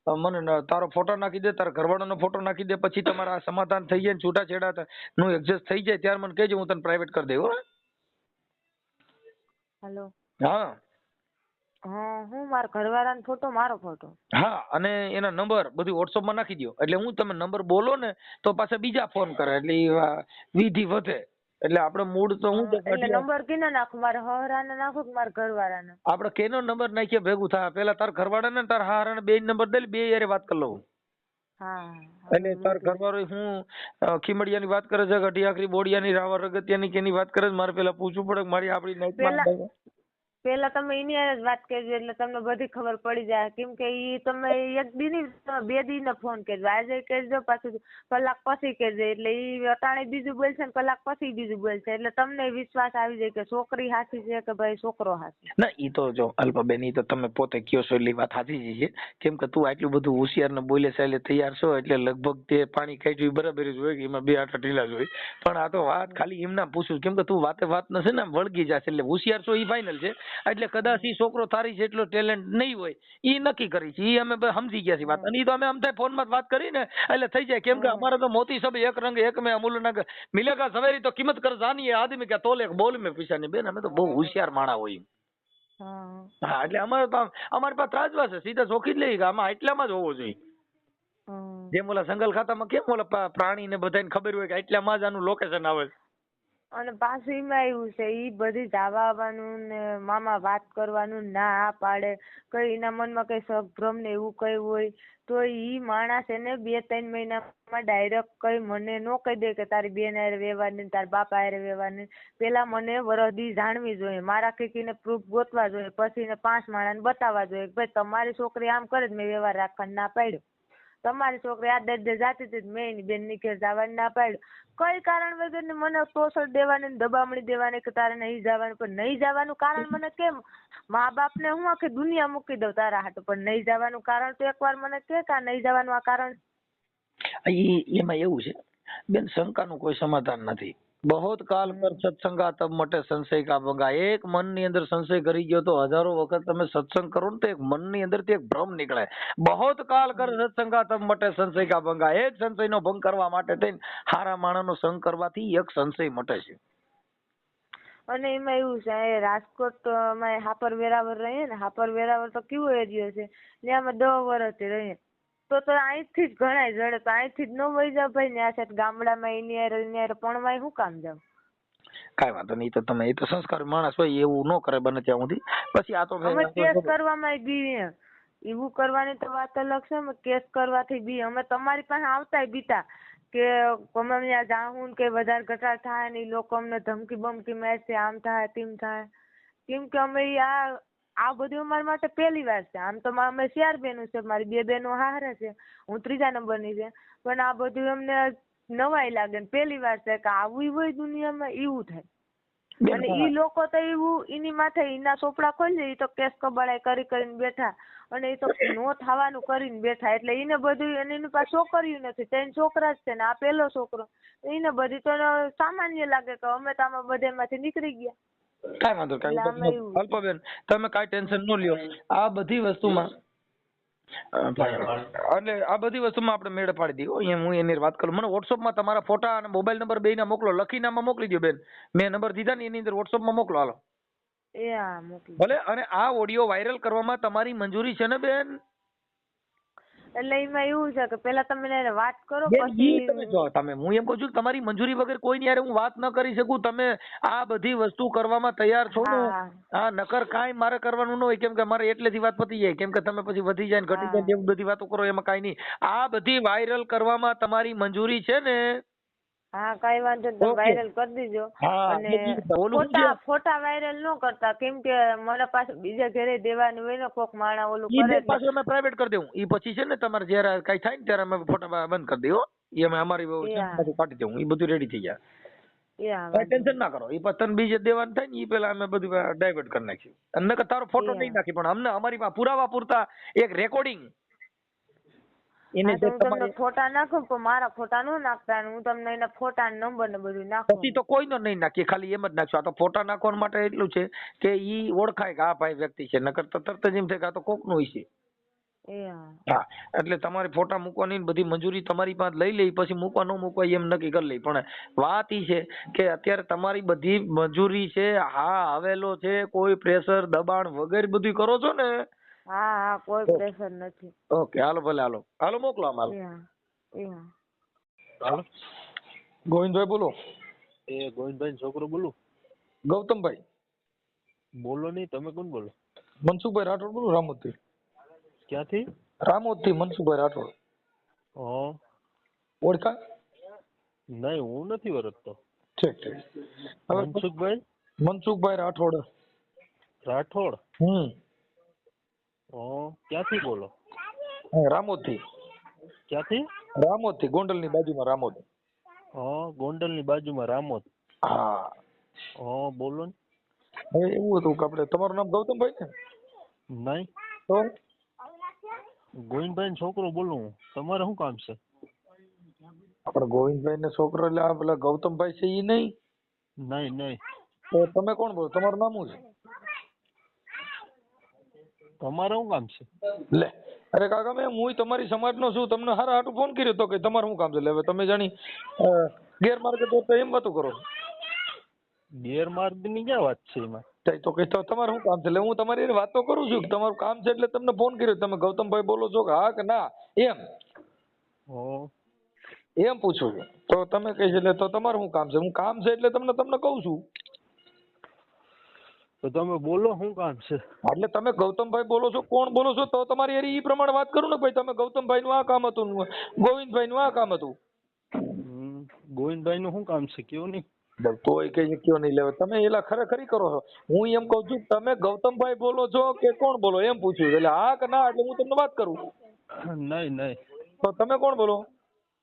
મને તારો ફોટો નાખી દે, તારા ઘરવાળાનો ફોટો નાખી દે. પછી તમારા સમાધાન થઈ જાય ને છૂટાછેડા નું એડજસ્ટ થઈ જાય ત્યારે મને કહેજો, હું તને પ્રાઇવેટ કરી દઉં. હેલો. હા હું મારા ઘરવાળાનો ફોટો, મારો ફોટો. હા અને એના નંબર બધું વોટ્સઅપમાં નાખી દો. એટલે હું તમે નંબર બોલો ને તો પાછા બીજા ફોન કરે, એટલે વિધિ વધે. એટલે આપણે મૂળ તો હું એટલે નંબર કેનો નાખું, મારા હહરાને નાખું કે મારા ઘરવાળાને? આપણે કેનો નંબર નાખીએ ભેગું થાય. પેલા તાર ઘરવાળાને તાર હારાને બે નંબર દે, બે યારે વાત કરી લઉં. હા. એટલે તાર ઘરવાળો હું ખીમડિયાની વાત કરે છે, ગઢિયાકરી બોડિયાની, રાવર રગતિયાની કેની વાત કરે છે, મારે પેલા પૂછવું પડે કે મારી આપણી નાઈટમાં. પેલા તમે એની હારે જ વાત કરજો એટલે તમને બધી ખબર પડી જાય. કેમ કે ઈ તમે એક દી ની બે દી ને ફોન કરજો, આજે કરજો પાછું કલાક પછી કરજો. એટલે ઈ અટાણે બીજું બોલશે ને કલાક પછી બીજું બોલશે, એટલે તમને વિશ્વાસ આવી જાય કે છોકરી હાચી છે કે ભાઈ છોકરો હાચી. ના ઈ તો જો અલ્પાબેન, ઈ તો તમે પોતે કયો છો એટલી વાત સાચી જ છે. કેમ કે તું આટલું બધું હોશિયાર ને બોલે છે એટલે તૈયાર છો, એટલે લગભગ તે પાણી કાઢ્યું બરાબર જ હોય કે એમાં બે આટા ઢીલા જ હોય. પણ આ તો વાત ખાલી એમના પૂછું, કેમ કે તું વાતે વાત ન છે ને વળગી જશે. એટલે હોશિયાર છો ઈ ફાઇનલ છે. એટલે કદાચ ઈ છોકરો તારી જેટલો ટેલેન્ટ નહીં હોય, ઈ નક્કી કરી છે, ઈ અમે સમજી ગયા છીએ વાત. અને ઈ તો અમે આમ થાય ફોન માં વાત કરી ને એટલે થઈ જાય. કેમ કે અમારે તો મોતી સબ એક રંગ એક में अमूल नग मिलेगा सवेरी तो कीमत कर जानी है आदमी क्या तोले बोल में पीछा नहीं. બેન અમે તો બહુ હોશિયાર માણા હોય. હા એટલે અમારે તો અમારી પાસે ત્રાજવા છે, સીધા ચોખી જ લઈ ગયા. આમાં એટલામાં જ હોવો જોઈએ. જેમ ઓલા સંગલ ખાતામાં કેમ ઓલા પ્રાણી ને બધાને ખબર હોય કે એટલામાં જ આનું લોકેશન આવે છે. અને પાછું એમાં એવું છે, ઈ બધી જવા આવવાનું ને મામા વાત કરવાનું ના પાડે, કઈ એના મનમાં કઈ સભ્રમ ને એવું કઈ હોય તો ઈ માણસ એને 2-3 મહિનામાં ડાયરેક્ટ કઈ મને નો કહી દે કે તારી બેન હારે વ્યવહારની, તાર બાપા હારે વ્યવહારની. પેલા મને વરદી જાણવી જોઈએ, મારા કીકીને પ્રૂફ ગોતવા જોઈએ, પછી ને 5 માણસને બતાવવા જોઈએ કે ભાઈ તમારી છોકરી આમ કરે જ મેં વ્યવહાર રાખવાનું ના પાડ્યો, તમારી છોકરી આ દર્દે જાતી હતી મેં એની બેન ની ઘેર જવાનું ના પાડ્યું. કઈ કારણ વગર ને મને તોસડ દેવાની, દબામણી દેવાની કે તારે નહીં જવાનું. પણ નહીં જવાનું કારણ મને કેમ, મા બાપ ને હું આખી દુનિયા મૂકી દઉં તારા હાટુ, પણ નહીં જવાનું કારણ તો એકવાર મને કે નહીં જવાનું આ કારણ. એમાં એવું છે બેન, શંકાનું કોઈ સમાધાન નથી. बहुत काल पर सत्संगा तब मटे संशय का भंगा. एक मन ની અંદર સંશય કરી ગયો તો હજારો વખત તમે સત્સંગ કરો ને તો એક મન ની અંદર થી એક ભ્રમ નીકળે. बहुत काल कर सत्संगा तब मटे संशय का भंगा. એક સંશય નો ભંગ કરવા માટે થઈને હારા માણસનો સંગ કરવાથી એક સંશય મટે છે. અને એમાં એવું છે, રાજકોટ માં હાપર વેરાવર રહીએ ને, હાપર વેરાવર તો કેવો એરિયો છે, ત્યાં અમે 10 વર્ષથી રહીએ. તો અહીંથી જ ઘણાય જડે, તો અહીંથી જ ન વહી જાવ ભાઈ ને આ સાઈડ ગામડામાં એની પણવાય શું કામ જાવ? કાઈ વાંધો નહીં, તો તમે એ તો સંસ્કાર માણસ હોય એવું ન કરે બને ત્યાં સુધી. પછી આ તો અમે કેસ કરવામાં બી એવું કરવાની તો વાત અલગ છે, અમે કેસ કરવાથી બી અમે તમારી પાસે આવતાય બીતા કે અમે ત્યાં જાઉં કે વધારે ઘટાડ થાય ને લોકો અમને ધમકી બમકી મારશે, આમ થાય તેમ થાય. કેમ કે અમે આ બધું અમારા માટે પહેલી વાર છે. આમ તો અમે 4 બહેનો છે, મારી 2 બહેનો હારે છે, હું 3જા નંબરની છે. પણ આ બધું અમને નવાઈ લાગે ને પહેલી વાર છે કે આવું હોય દુનિયામાં, એવું થાય. અને ઈ લોકો તો એવું એની માથે એના ચોપડા ખોલી, ઈ તો કેસ કબાડાઈ કરીને બેઠા, અને ઈ તો નો થવાનું કરીને બેઠા. એટલે એને બધું, એની પાસે છોકરીયું નથી, 3 છોકરા જ છે ને આ પહેલો છોકરો. એને બધી તો સામાન્ય લાગે કે અમે તો આમાં બધેમાંથી નીકળી ગયા. કાઈ વાંધો કાઈ અલ્પાબેન, તમે કાઈ ટેન્શન ન લ્યો. આ બધી વસ્તુમાં એટલે આ બધી વસ્તુમાં આપણે મેળ પાડી દઈએ. અહીંયા હું એની વાત કરું. મને વોટ્સઅપમાં તમારા ફોટા અને મોબાઈલ નંબર બેયના મોકલો, લખીને આમાં મોકલી દો બેન. મેં નંબર દીધા ને એની અંદર વોટ્સઅપમાં મોકલો. હાલો હા મોકલી ભલે. અને આ ઓડિયો વાયરલ કરવામાં તમારી મંજૂરી છે ને બેન? એટલે એમાં એવું છે કે પેલા તમે એને વાત કરો બેન, ઈ પછી તમે જો તમે હું એમ કહું છું કે તમારી મંજૂરી વગર કોઈની હારે હું વાત ન કરી શકું. તમે આ બધી વસ્તુ કરવામાં તૈયાર છો ને? હા. હા, નકર કાંઈ મારે કરવાનું ન હોય, કેમ કે મારે એટલેથી વાત પતી જાય, કેમ કે તમે પછી વધી જાય ને ઘટી જાય ને એવી બધી વાતો કરો એમાં કાંઈ નહીં. આ બધી વાયરલ કરવામાં તમારી મંજૂરી છે ને? હા, કઈ વાંધો નહીં, તમે ઓકે. વાયરલ કરી દીજો. હા, અને એટલે ઓલું શું છે? ફોટા વાયરલ ન કરતા, કેમ કે મને પાછું બીજા ઘરે દેવાનું હોય ને, કોક માણા ઓલું ઈ કરે બે એટલે. પાછું અમે પ્રાઇવેટ કરી દેવું. ઈ પછી છે ને તમારે જયારે કઈ થાય ને ત્યારે અમે ફોટા બંધ કરી દઈએ હો. ઈ અમે અમારી Yeah. પાછું કાઢી દેવું. ઈ બધું રેડી થઈ જાય. Yeah, કઈ ટેન્શન ના કરો. ઈ પતન બીજે દેવાનું થાય ને ઈ પેલા અમે બધું ડાયવર્ટ કરી નાખ્યું. અને નકર તારો ફોટો નહીં નાખી, પણ અમને અમારી પાસે પુરાવા પૂરતા એક રેકોર્ડિંગ એને હા, જે તો હું તમને તમારી ફોટા નાખું, પણ મારા ફોટા નો નાખતા, અને હું તમને એના ફોટા નંબર ને બધું નાખું. પછી તો કોઈનો નહીં નાખીએ, ખાલી એમ જ નાખશું. આ તો ફોટા નાખવા માટે એટલું છે કે ઈ ઓળખાય કે આ ભાઈ વ્યક્તિ છે, નકર તો તરત જ એમ થાય કે આ તો કોકનું હોય છે. હા, એટલે તમારે ફોટા મૂકવાની ને બધી મંજૂરી તમારી પાસે લઈ લઈ, પછી મૂકવા ન મૂકવા એમ નક્કી કરી લઈ. પણ વાત ઈ છે કે અત્યારે તમારી બધી મંજૂરી છે, હા આવેલો છે, કોઈ પ્રેશર દબાણ વગેરે બધું કરો છો ને? હા હા, કોઈ પ્રેશર નથી. ઓકે, હાલો ભલે, હાલો હાલો મોકલો અમારો. હાલો. ગોવિંદભાઈ બોલો. એ ગોવિંદભાઈ છોકરો બોલું. ગૌતમભાઈ બોલો નહીં, તમે કોણ બોલો? મનસુખભાઈ રાઠોડ બોલું, રામોદથી. ક્યાંથી? રામોદથી મનસુખભાઈ રાઠોડ. હા. ઓળખા? નહીં, હું નથી ઓળખતો. ઠીક ઠીક. હવે મનસુખભાઈ મનસુખભાઈ રાઠોડ. રાઠોડ. ક્યાંથી બોલો? રામોદથી. ક્યાંથી? રામોદથી, ગોંડલની બાજુમાં રામોદ. ગોંડલની બાજુમાં રામોદ. હા. બોલો ને. હવે એવું હતું કે આપણે, તમારું નામ ગૌતમભાઈ ને? નહીં, તો ગોવિંદભાઈ છોકરો બોલું હું. તમારે શું કામ છે? આપણે ગોવિંદભાઈ ને છોકરો એટલે આ પેલા ગૌતમભાઈ છે ઈ નહીં? નહીં નહીં. તો તમે કોણ બોલો? તમારું નામ શું છે? તમારે શું કામ છે? લે, અરે કાકા મેં હું તમારી સમાજનો છું, તમને હારા હાટું ફોન કર્યો તો કે તમારું શું કામ છે? લે હવે તમે જાણી ગેરમાર્ગે તો એમ વાતો કરો. ગેરમાર્ગની ક્યાં વાત છે એમાં? તો કે તો તમારું શું કામ છે? એટલે હું તમારી હારે વાતો કરું છું કે તમારું કામ છે એટલે તમને ફોન કર્યો. તમે ગૌતમભાઈ બોલો છો કે હા કે ના એમ એમ પૂછું છું. તો તમે કહે છે એટલે તો તમારું શું કામ છે? હું કામ છે એટલે તમને કહું છું. તો તમે બોલો શું કામ છે? એટલે તમે ગૌતમભાઈ બોલો છો, કોણ બોલો છો? તો તમારી હારે ઈ પ્રમાણે વાત કરું ને ભાઈ. તમે ગૌતમભાઈ નું આ કામ હતું, ગોવિંદભાઈ નું આ કામ હતું. ગોવિંદભાઈ નું શું કામ છે કયો નહીં? તોય કઈ કયો નહીં લેવા. તમે એલા ખરેખરી કરો છો. હું એમ કઉ છું તમે ગૌતમભાઈ બોલો છો કે કોણ બોલો એમ પૂછ્યું. એટલે હા કે ના એટલે હું તમને વાત કરું. નહીં નહીં. તો તમે કોણ બોલો?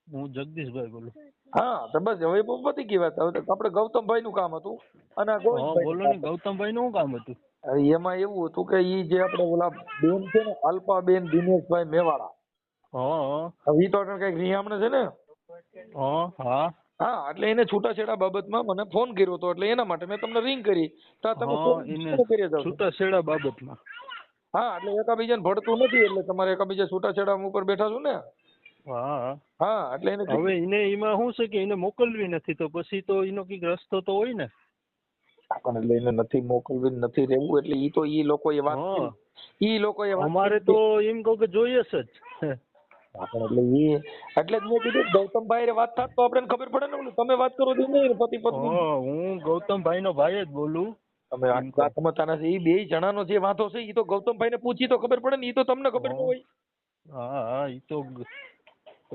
હું જગદીશભાઈ બોલું. હા તો બસ હવે પતી ગઈ વાત. હવે આપણે ગૌતમભાઈ નું કામ હતું અને બોલો ને, ગૌતમભાઈ નું શું કામ હતું? એમાં એવું હતું કે ઈ જે આપણે ઓલા બેન છે ને, અલ્પાબેન દિનેશભાઈ મેવાડા. હવે ઈ તો કઈક નિયામણે છે ને. હા. હા, એટલે એને છૂટાછેડા બાબતમાં મને ફોન કર્યો હતો, એટલે એના માટે મેં તમને રિંગ કરી. તો તમે છૂટાછેડા બાબતમાં? હા, એટલે એકાબીજાને ભળતું નથી, એટલે તમારે એકાબીજા છૂટાછેડા ઉપર બેઠા છો ને. હા, એટલે એને હવે એને એમાં શું છે કે એને મોકલવી નથી, તો પછી તો એનો કઈક રસ્તો તો હોય ને. પણ એટલે એને નથી મોકલવી, નથી રહેવું, એટલે ઈ તો ઈ લોકોએ વાત ઈ લોકોએ અમારે તો એમ કહું કે જોઈએ જ. એટલે જ મેં કીધું ગૌતમભાઈ વાત થાત તો આપણે ખબર પડે ને. તમે વાત કરો છો નહીં પતિ પત્ની. હું ગૌતમભાઈ નો ભાઈ જ બોલું. તમે વાત સમજતા નથી. એ બે જણાનો જે વાંધો છે એ તો ગૌતમભાઈ ને પૂછી તો ખબર પડે ને. એ તો તમને ખબર ન હોય. હા,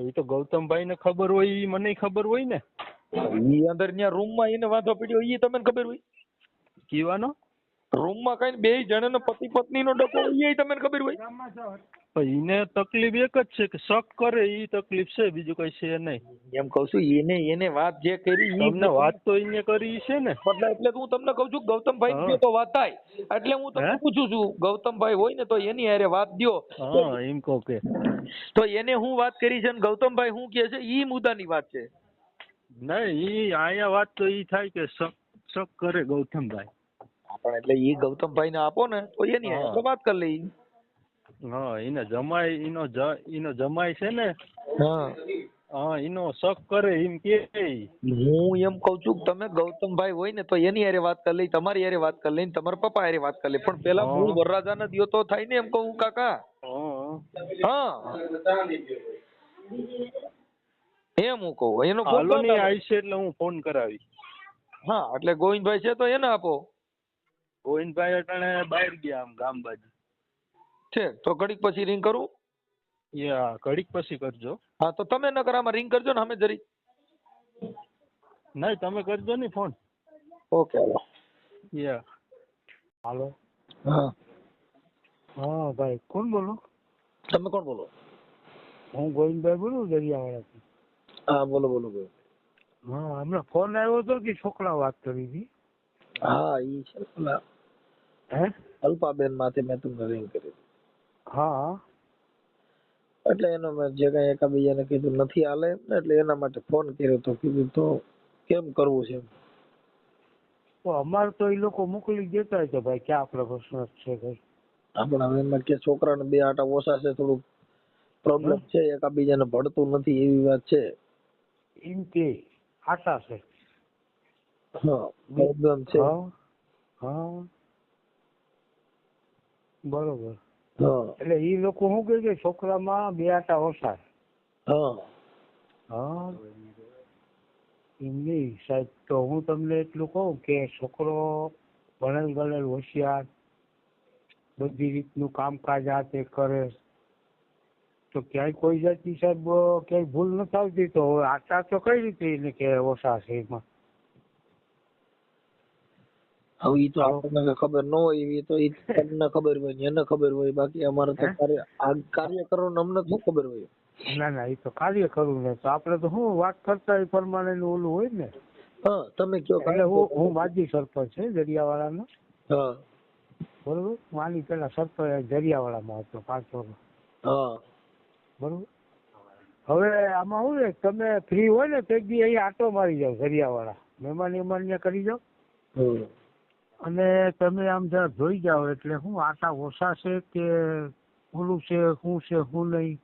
એ તો ગૌતમભાઈ ને ખબર હોય, એ મને ખબર હોય ને. ઈ અંદર ત્યાં રૂમ માં એને વાંધો પડ્યો એ તમને ખબર હોય? કીવાનો રૂમ માં કઈ બે જણાનો પતિ પત્ની નો ડકો હોય એ તમને ખબર હોય? એને તકલીફ એક જ છે કે શક કરે, એ તકલીફ છે, બીજું કઈ છે નહીં. એમ કઉ છું એને વાત જે કરી તમને વાત તો એને કરી છે ને. એટલે હું તમને કઉ છું ગૌતમભાઈ ની તો વાત થાય, એટલે હું તમને પૂછું છું ગૌતમભાઈ હોય ને તો એની હારે વાત દ્યો. એમ કહો કે તો એને હું વાત કરી છે ને ગૌતમભાઈ હું કે છે ઈ મુદ્દાની વાત છે. નહીં, ઈ આયા વાત તો ઈ થાય કે શક કરે ગૌતમભાઈ. પણ એટલે ઈ ગૌતમભાઈ ને આપો ને તો એની હારે વાત કરી લઈ. એને જમાઈ એનો જમાઈ છે ને. એનો શક કરે એમ કે. હું એમ કઉ છું કે તમે ગૌતમભાઈ હોય ને તો એની હારે વાત કરી લઈ, તમારી હારે વાત કરી લઈ, તમારા પપ્પા હારે વાત કરી લઈ. પણ પેલા મૂળ વરરાજા ને દિયો તો થાય ને એમ કહું કાકા. હા એમ હું કહું એનો ફોન હાલો નહીં આવી છે એટલે હું ફોન કરાવી. હા એટલે ગોવિંદભાઈ છે તો એને આપો. ગોવિંદભાઈ અટાણે બહાર ગયા આમ ગામ બાજુ છે તો ઘડીક પછી રિંગ કરું. યા ઘડીક પછી કરજો. હા તો તમે ન કરો આમાં રિંગ કરજો ને અમે જરી. નહીં તમે કરજો ને ફોન. ઓકે હાલો. યા હાલો. હા હા ભાઈ કોણ બોલો? તમે કોણ બોલો? હું ગોવિંદભાઈ બોલું દરિયાવાળાથી. હા બોલો બોલો બોલો. હા હમણાં ફોન આવ્યો હતો કે છોકરા વાત કરી હતી. હા ઈ છે પેલા હે અલ્પાબેન માંથી મેં તમને રિંગ કરી. હા એટલે એનો મેં જે કઈ એકાબીજાને કીધું નથી હાલે ને એટલે એના માટે ફોન કર્યો તો કીધું તો કેમ કરવું છે. તો અમારે તો એ લોકો મોકલી દેતા હોય તો ભાઈ ક્યાં આપણે પ્રશ્ન છે કઈ. આપણા હવે એમાં કે છોકરાને બે આટા ઓછા છે થોડુંક પ્રોબ્લેમ છે એકાબીજાને ભળતું નથી એવી વાત છે. એમ કે આશા છે. હા પ્રોબ્લેમ છે. હા હા બરોબર. હા એટલે ઈ લોકો શું કહે છે છોકરામાં બે આટા ઓછા. હા હા એમ નહીં સાહેબ તો હું તમને એટલું કહું કે છોકરો ભણેલ ગણેલ હોશિયાર બધી રીતનું કામકાજ આ તે કરે તો ક્યાંય કોઈ જાતની સાહેબ ક્યાંય ભૂલ નથી આવતી તો આટા તો કઈ રીતે એને કે ઓછા છે એમાં. હવે ઈ તો આપણને ખબર ન હોય એવી તો ઈ તમને ખબર હોય ને એને ખબર હોય બાકી અમારે તો કાર્ય કરવાનું અમને શું ખબર હોય. ના ના એ તો કાર્ય કરવું ને તો આપણે તો શું વાત કરતા એ પ્રમાણે ઓલું હોય ને. હા તમે કયો. એટલે હું માજી સરપંચ છે દરિયાવાળાનો. હા બરોબર માની પેલા સરપંચ દરિયાવાળામાં હતો 5 વર્ષ. હા બરોબર હવે આમાં શું છે તમે ફ્રી હોય ને તો એક દી અહીંયા આટો મારી જાવ દરિયાવાળા મહેમાન કરી જાવ અને તમે આમ જરા જોઈ જાઓ એટલે શું આટા ઓછા છે કે ઓલું છે શું નહીં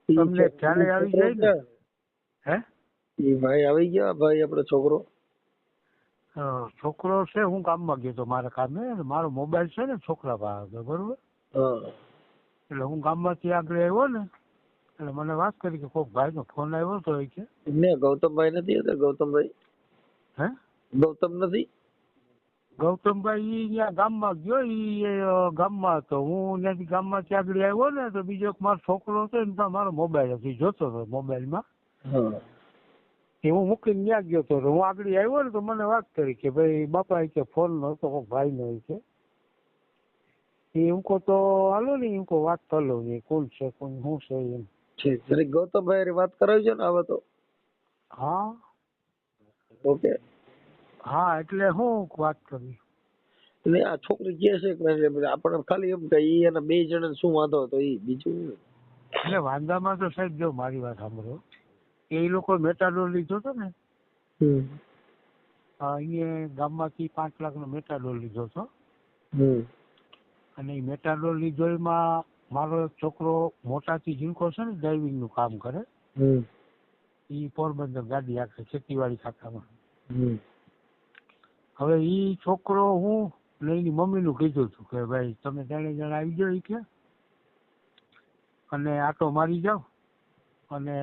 તમને ખ્યાલ આવી જાય ને. હે એ ભાઈ આવી ગયા ભાઈ આપણો છોકરો. છોકરો છે હું ગામમાં ગયો હતો મારા કામે મારો મોબાઈલ છે ને છોકરા પાસે બરોબર. એટલે હું ગામમાંથી આગળ આવ્યો ને એટલે મને વાત કરી કે કોઈક ભાઈ નો ફોન આવ્યો હતો એ કે ગૌતમભાઈ નથી હતા ગૌતમભાઈ. હે ગૌતમ નથી. ગૌતમભાઈ ઈ ત્યાં ગામમાં ગયો ઈ ગામમાં હતો હું ત્યાંથી ગામમાંથી આગળ આવ્યો ને તો બીજો એક મારો છોકરો હતો ને મારો મોબાઈલ હતો જોતો હતો મોબાઈલમાં. હું મૂકીને ત્યાં ગયો હતો હું આગળ આવ્યો ને તો મને વાત કરી કે ભાઈ બાપા કે ફોન નતો કોઈ ભાઈ નો છે એ હું તો હાલો ને હું વાત કરી લઉં ને કોણ છે કોણ શું છે એમ. ગૌતમભાઈ વાત કરાવજો ને હવે તો. હા ઓકે. હા એટલે હું વાત કરી એટલે આ છોકરી કે છે કે આપણે ખાલી એમ કે ઈ એના 2 જણા શું વાંધો હતો ઈ બીજું. એટલે વાંધામાં તો સાહેબ જો મારી વાત સાંભળો એ લોકો મેટાડોર લીધો હતો ને અહીંયા ગામમાંથી 5 લાખનો મેટાડોર લીધો હતો અને એ મેટાડોર લીધો એમાં મારો એક છોકરો મોટાથી ઝીણકો છે ને ડ્રાઇવિંગ નું કામ કરે એ પોરબંદર ગાડી રાખે ખેતીવાડી ખાતામાં. હવે ઈ છોકરો હું ને એની મમ્મીનું કીધું હતું કે ભાઈ તમે 3 જણા આવી જાઓ કે અને આટો મારી જાઓ અને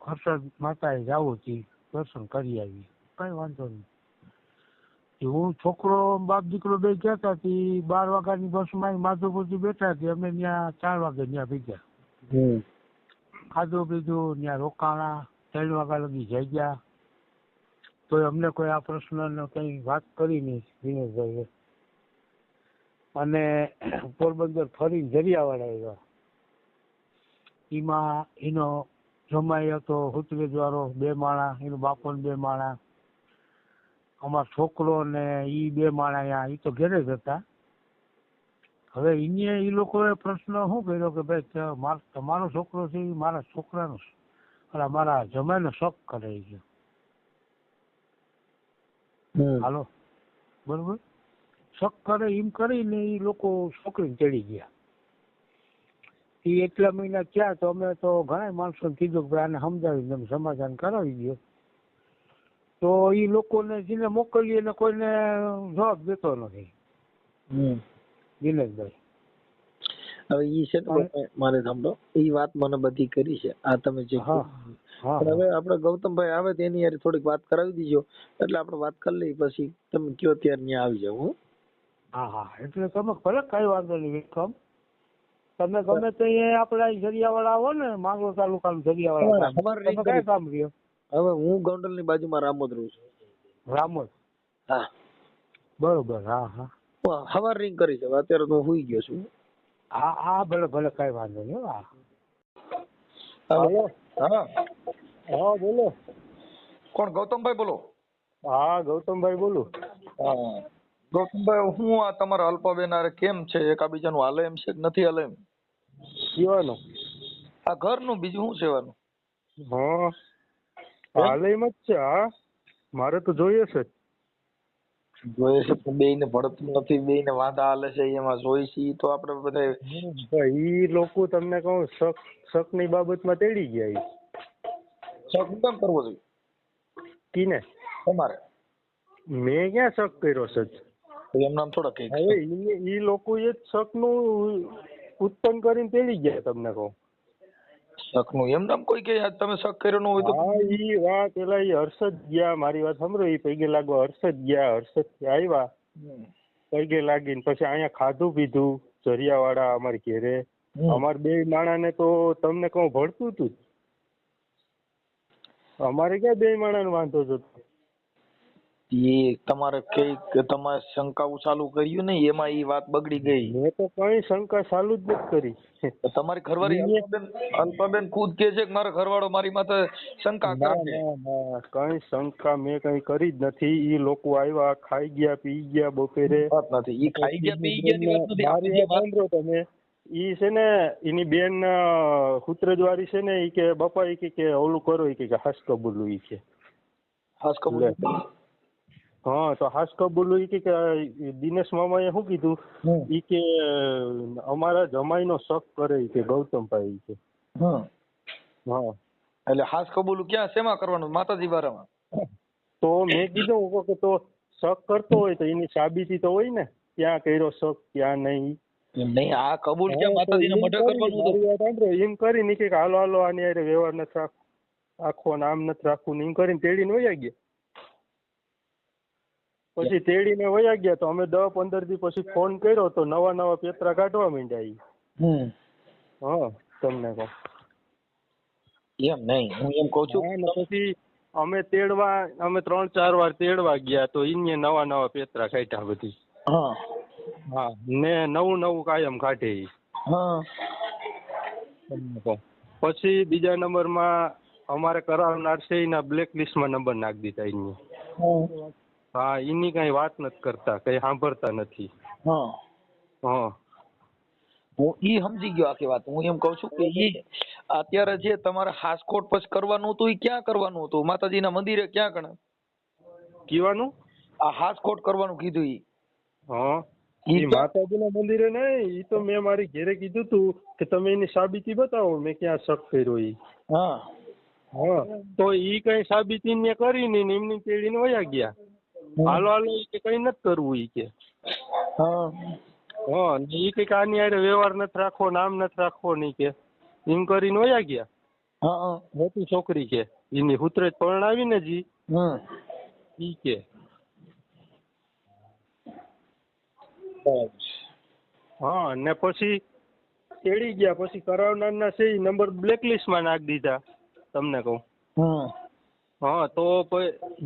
હર્ષદ માતાએ જાવું હતી દર્શન કરી આવી કઈ વાંધો નહીં. હું છોકરો બાપ દીકરો બે ગયા હતા 12 વાગ્યાની બસમાં માધવપુરથી બેઠા કે અમે ત્યાં 4 વાગે ત્યાં ભેગ્યા ખાધું પીધું ત્યાં રોકાણા 3 વાગ્યા લગી જઈ ગયા તો અમને કોઈ આ પ્રશ્ન કઈ વાત કરી નહીં દિનેશભાઈ. અને પોરબંદર ફરીને દરિયાવાળા આવ્યા એમાં એનો જમાઈ હતો હુતરેજ વાળો 2 માણા એનો બાપો 2 માણા અમારો છોકરો ને ઈ 2 માણા અહીંયા ઈ તો ઘેરે જ હતા. હવે એને એ લોકોએ પ્રશ્ન શું કર્યો કે ભાઈ તમારો છોકરો છે એ મારા છોકરાનો અને મારા જમાઈનો શક કરે છે. હાલો બરોબર શક કરે એમ કરીને એ લોકો છોકરીને ચડી ગયા. એ એટલા મહિના થયા તો અમે તો ઘણા માણસોને કીધું કે આને સમજાવીને તમે સમાધાન કરાવી દો તો એ લોકોને જેને મોકલીએ એને કોઈને જવાબ દેતો નથી દિનેશભાઈ. હવે ઈ છે ને મારે સાંભળો, ઈ વાત મને બધી કરી છે આ તમે જે પણ હવે આપણે ગૌતમભાઈ આવે તો એની યાર થોડીક વાત કરાવી દીજો, એટલે આપણે વાત કરી લઈએ, પછી તમે કયો ત્યારે ત્યાં આવી જાવ. હું હા હા, એટલે તમે ભલે કઈ વાંધો નહીં વિક્રમ, તમે ગમે તે આપડા જરિયાવાળા આવો ને, માંગરોળ તાલુકાનું જરિયાવાળા તમે કઈ કામ રહ્યો? હવે હું ગોંડલ ની બાજુમાં રામોદ રહું છું. રામોદ? હા બરોબર. હા હા, હવાર રિંગ કરી છે, અત્યારે તો હું સુઈ ગયો છું. હા હા, ભલે ભલે કઈ વાંધો નહીં. હા હાલો. હા હા બોલો. કોણ? ગૌતમભાઈ બોલો? હા ગૌતમભાઈ બોલું. હા ગૌતમભાઈ, હું આ તમારા અલ્પાબેન હારે કેમ છે, એકાબીજાનું હાલે એમ છે કે નથી હાલે એમ? પીવાનું? આ ઘરનું, બીજું શું સેવાનું? હા હાલે એમ જ છે. હા મારે તો જોઈએ છે. જોઈએ છે પણ બેય ને ભળતું નથી, બેય ને વાંધા હાલે છે, એમાં જોઈ છે તો આપણે બધા ઈ લોકો તમને કહું શક ની બાબતમાં તેડી ગયા. શક કેમ કરવો જોઈએ? કીને? તમારે. મેં ક્યાં શક કર્યો છે? એમ નામ થોડા કઈ. હવે ઈ લોકો એ જ શક નું ઉત્પન્ન કરીને તેડી ગયા તમને કહું. શક નું એમ નામ કોઈ કે તમે શક કર્યો ન હોય તો? હા ઈ વાત પેલા ઈ હર્ષદ ગયા, મારી વાત સાંભળો, ઈ પૈગે લાગવા હર્ષદ ગયા, હર્ષદ થી આવ્યા, પૈગે લાગીને પછી અહીંયા ખાધું પીધું જરિયાવાળા અમારી ઘેરે. અમારે બે માણા ને તો તમને કહું ભળતું હતું. અમારે ક્યાં બે માણા ને વાંધો હતો? એ તમારે કઈ તમારે શંકાઓ ચાલુ કર્યું ને, એમાં ઈ વાત બગડી ગઈ. મેં તો કઈ શંકા ચાલુ જ નથી કરી. તમારી ઘરવાળી અલ્પાબેન ખુદ કે છે કે મારો ઘરવાળો મારી માથે શંકા કરે છે. કઈ શંકા મેં કઈ કરી જ નથી. ઈ લોકો આવ્યા, ખાઈ ગયા, પી ગયા બપોરે. વાત નથી, ઈ ખાઈ ગયા પી ગયા ની વાત નથી. મારી સાંભળો તમે, ઈ છે ને એની બેન હુત્રજવારી છે ને, ઈ કે બાપા ઈ કે ઓલું કરો, ઈ કે હાસ કબૂલું, ઈ કે હાસ કબૂલ. હા તો હાસ કબૂલું, ઈ કે દિનેશ મામાએ શું કીધું, ઈ કે અમારા જમાઈનો શક કરે, ઈ કે ગૌતમભાઈ, ઈ કે. હા એટલે હાસ કબૂલું ક્યાં શેમાં કરવાનું? માતાજી બારામાં. તો મેં કીધું કે તો શક કરતો હોય તો એની સાબિતી તો હોય ને, ક્યાં કર્યો શક ક્યાં નહીં. નહીં આ કબૂલ ક્યાં માતાજીને મઢે કરવાનું? એમ કરીને કે હાલો હાલો આની હારે વ્યવહાર નથી રાખવો, આમ નથી રાખવું, એમ કરીને તેડીને વયા ગયા. પછી તેડીને વયા ગયા તો અમે 10-15 દી પછી ફોન કર્યો તો નવા પેતરા કાઢવા માંડ્યા. હા તમને કહું એમ નહીં, હું એમ કઉ છું. પછી અમે તેડવા, અમે 3-4 વાર તેડવા ગયા તો એને નવા પેતરા કાઢ્યા બધી. હા ને નવું કાયમ કાઢે. પછી બીજા નંબરમાં અમારે કરાવનાર છે એના બ્લેક લિસ્ટમાં નંબર નાખી દીધા એને. હા એની કઈ વાત નથી કરતા, કઈ સાંભળતા નથી. હા હું ઈ સમજી ગયો આખી વાત. હું એમ કઉ છું કે ઈ અત્યારે જે તમારે હાસકોટ પછી કરવાનું હતું, ઈ ક્યાં કરવાનું હતું? માતાજીના મંદિરે ક્યાં કણે કીવાનું? આ હાસકોટ કરવાનું કીધું ઈ. હા ઈ માતાજીના મંદિરે નહીં, ઈ તો મેં મારી ઘેરે કીધું તું કે તમે એની સાબિતી બતાવો, મેં ક્યાં શક કર્યો ઈ. હા તો ઈ કઈ સાબિતી ને કરી નહીં, એમની તેડીને વયા ગયા. હાલો હાલો ઈ કે કઈ નથી કરવું, ઈ કે. હા ઈ કઈક આની હારે વ્યવહાર નથી રાખવો, નામ નથી રાખવો, નહીં કે એમ કરીને વયા ગયા. મોટી છોકરી કે એની હુતરે પરણાવી ને જી ઈ કે. હા ને પછી તેડી ગયા, પછી કરાવનારના છે ઈ નંબર બ્લેકલિસ્ટમાં નાખી દીધા તમને કહું. હા તો